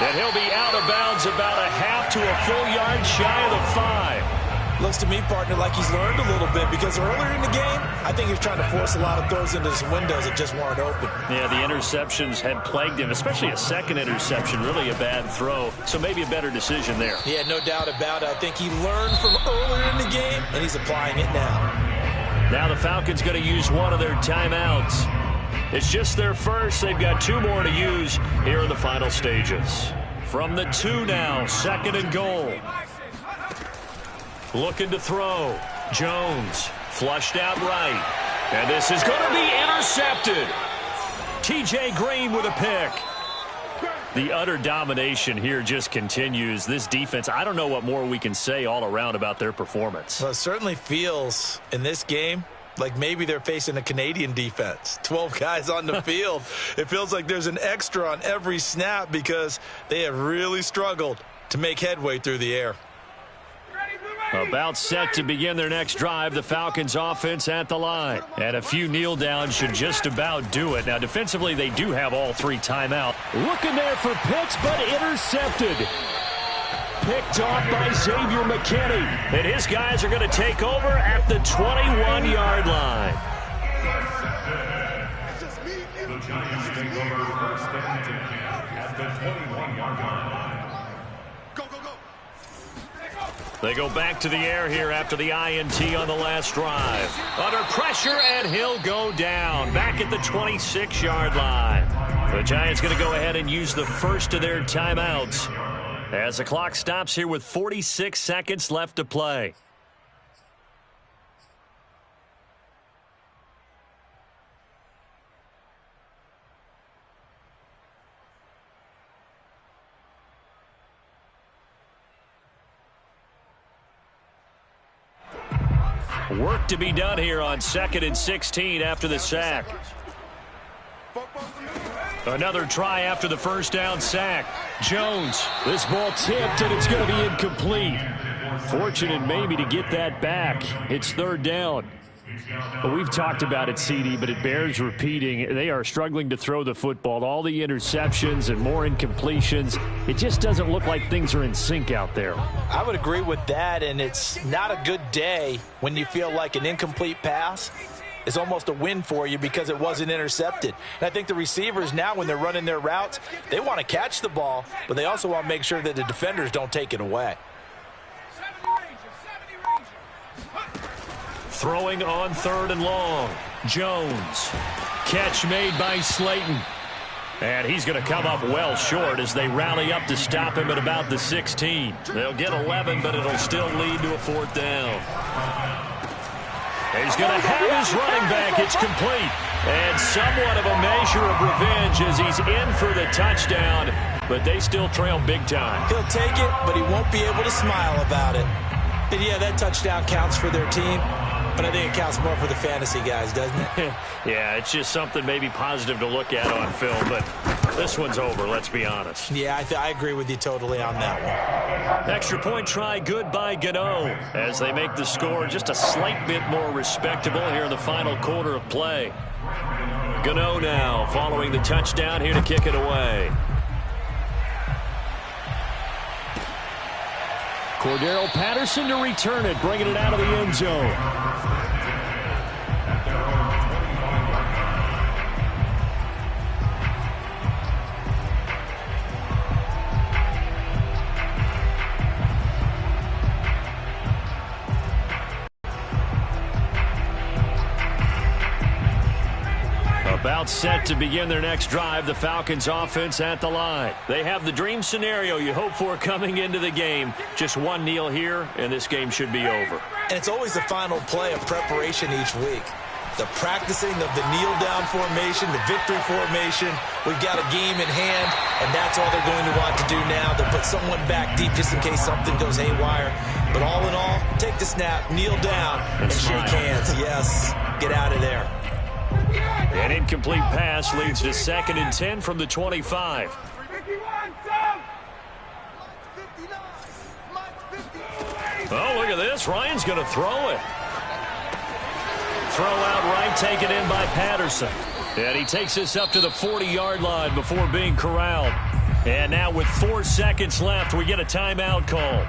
And he'll be out of bounds about a half to a full yard shy of the 5. Looks to me, partner, like he's learned a little bit because earlier in the game, I think he was trying to force a lot of throws into his windows that just weren't open. Yeah, the interceptions had plagued him, especially a second interception, really a bad throw. So maybe a better decision there. Yeah, no doubt about it. I think he learned from earlier in the game, and he's applying it now. Now the Falcons going to use one of their timeouts. It's just their first. They've got 2 more to use here in the final stages. From the 2 now, 2nd and goal. Looking to throw. Jones flushed out right. And this is going to be intercepted. T.J. Green with a pick. The utter domination here just continues. This defense, I don't know what more we can say all around about their performance. Well, it certainly feels in this game like maybe they're facing a Canadian defense. 12 guys on the field. It feels like there's an extra on every snap because they have really struggled to make headway through the air. About set to begin their next drive, the Falcons offense at the line. And a few kneel downs should just about do it. Now, defensively, they do have all 3 timeout. Looking there for picks, but intercepted. Picked off by Xavier McKinney. And his guys are going to take over at the 21-yard line. The Giants take over 1st and 10 at the 21-yard line. Go, go, go. They go back to the air here after the INT on the last drive. Under pressure, and he'll go down. Back at the 26-yard line. The Giants going to go ahead and use the first of their timeouts as the clock stops here with 46 seconds left to play. Work to be done here on 2nd and 16 after the sack. Another try after the 1st down sack. Jones, this ball tipped, and it's going to be incomplete. Fortunate maybe to get that back. It's 3rd down. Well, we've talked about it, CD, but it bears repeating. They are struggling to throw the football. All the interceptions and more incompletions. It just doesn't look like things are in sync out there. I would agree with that, and it's not a good day when you feel like an incomplete pass is almost a win for you because it wasn't intercepted. And I think the receivers now, when they're running their routes, they want to catch the ball, but they also want to make sure that the defenders don't take it away. Throwing on 3rd and long. Jones. Catch made by Slayton. And he's going to come up well short as they rally up to stop him at about the 16. They'll get 11, but it'll still lead to a 4th down. He's going to have his running back. It's complete. And somewhat of a measure of revenge as he's in for the touchdown, but they still trail big time. He'll take it, but he won't be able to smile about it. And yeah, that touchdown counts for their team, but I think it counts more for the fantasy guys, doesn't it? Yeah, it's just something maybe positive to look at on film, but this one's over, let's be honest. Yeah, I agree with you totally on that one. Extra point try good by Gano as they make the score just a slight bit more respectable here in the final quarter of play. Gano now following the touchdown here to kick it away. Cordero Patterson to return it, bringing it out of the end zone. About set to begin their next drive, the Falcons offense at the line. They have the dream scenario you hope for coming into the game. Just one kneel here, and this game should be over. And it's always the final play of preparation each week. The practicing of the kneel-down formation, the victory formation. We've got a game in hand, and that's all they're going to want to do now. They'll put someone back deep just in case something goes haywire. But all in all, take the snap, kneel down, and shake hands. Yes, get out of there. An incomplete pass leads to 2nd and 10 from the 25. Oh, look at this. Ryan's going to throw it. Throw out right, taken in by Patterson. And he takes this up to the 40-yard line before being corralled. And now with 4 seconds left, we get a timeout call.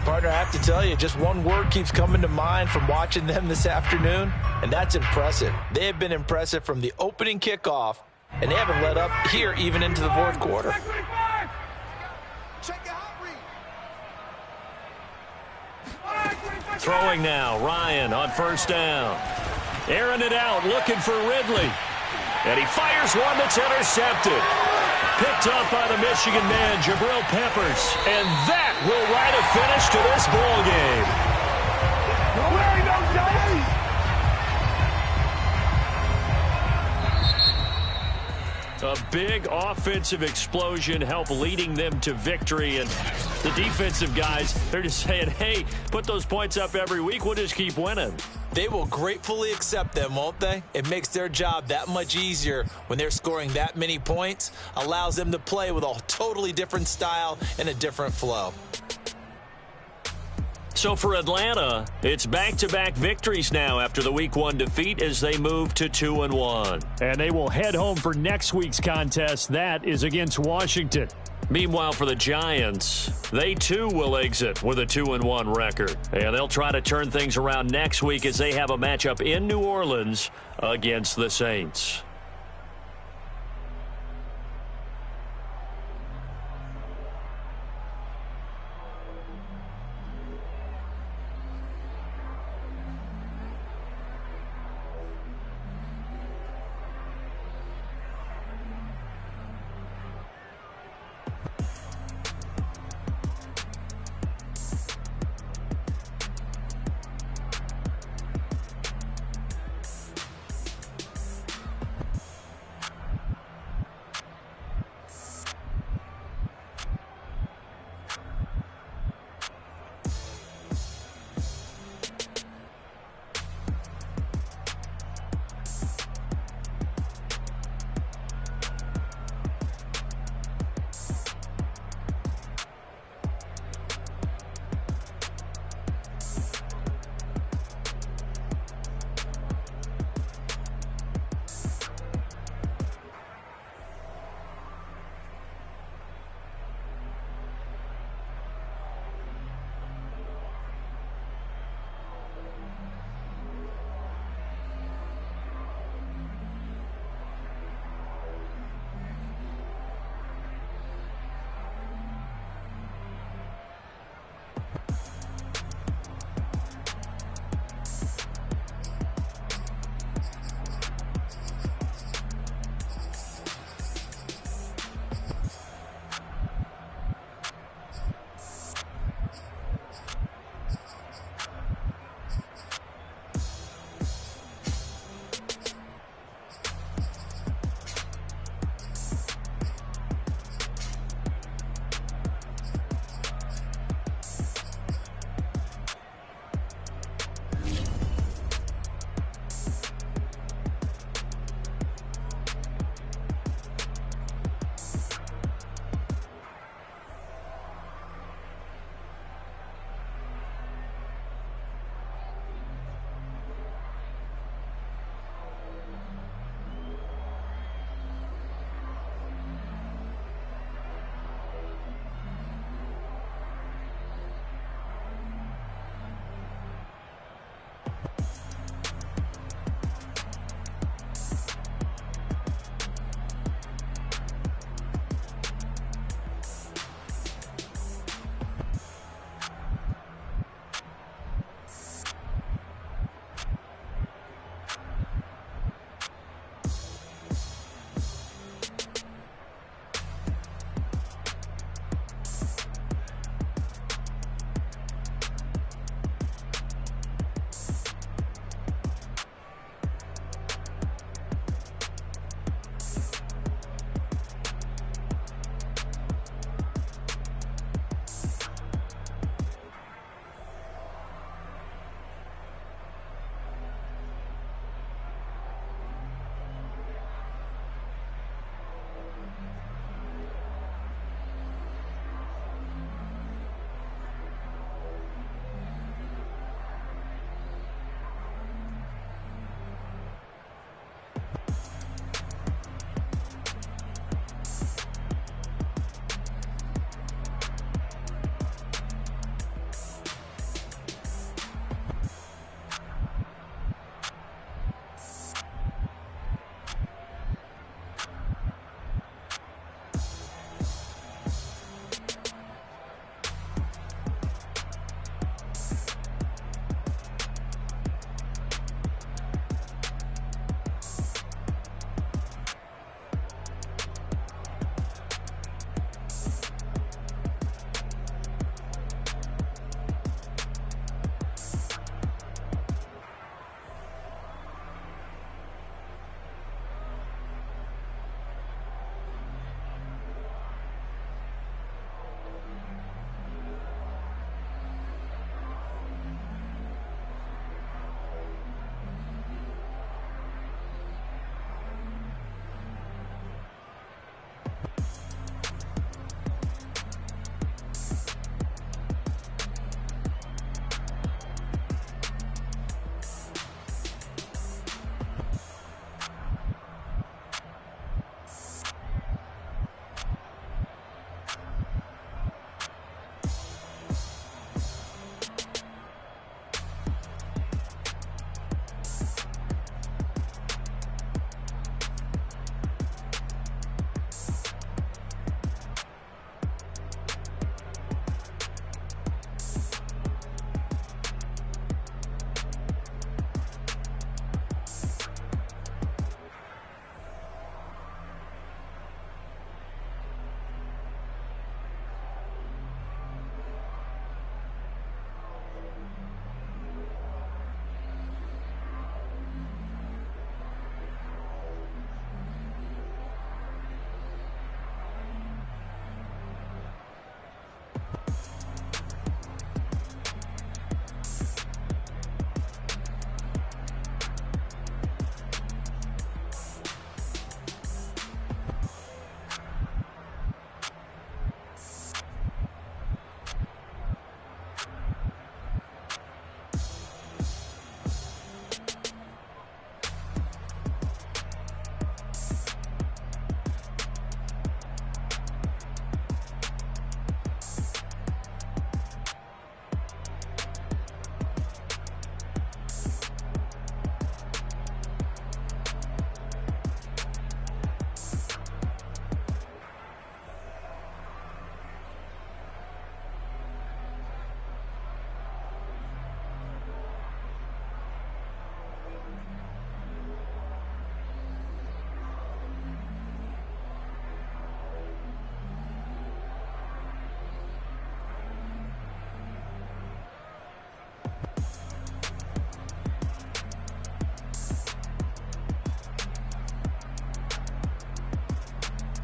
Partner, I have to tell you, just one word keeps coming to mind from watching them this afternoon, and that's impressive. They have been impressive from the opening kickoff, and they haven't let up here even into the 4th quarter. Throwing now, Ryan on 1st down. Airing it out, looking for Ridley. And he fires one that's intercepted. Picked off by the Michigan man, Jabril Peppers. And that will write a finish to this ball game. A big offensive explosion helped leading them to victory. And the defensive guys, they're just saying, hey, put those points up every week. We'll just keep winning. They will gratefully accept them, won't they? It makes their job that much easier when they're scoring that many points. Allows them to play with a totally different style and a different flow. So for Atlanta, it's back-to-back victories now after the Week 1 defeat as they move to 2-1. And they will head home for next week's contest. That is against Washington. Meanwhile, for the Giants, they too will exit with a 2-1 record. And they'll try to turn things around next week as they have a matchup in New Orleans against the Saints.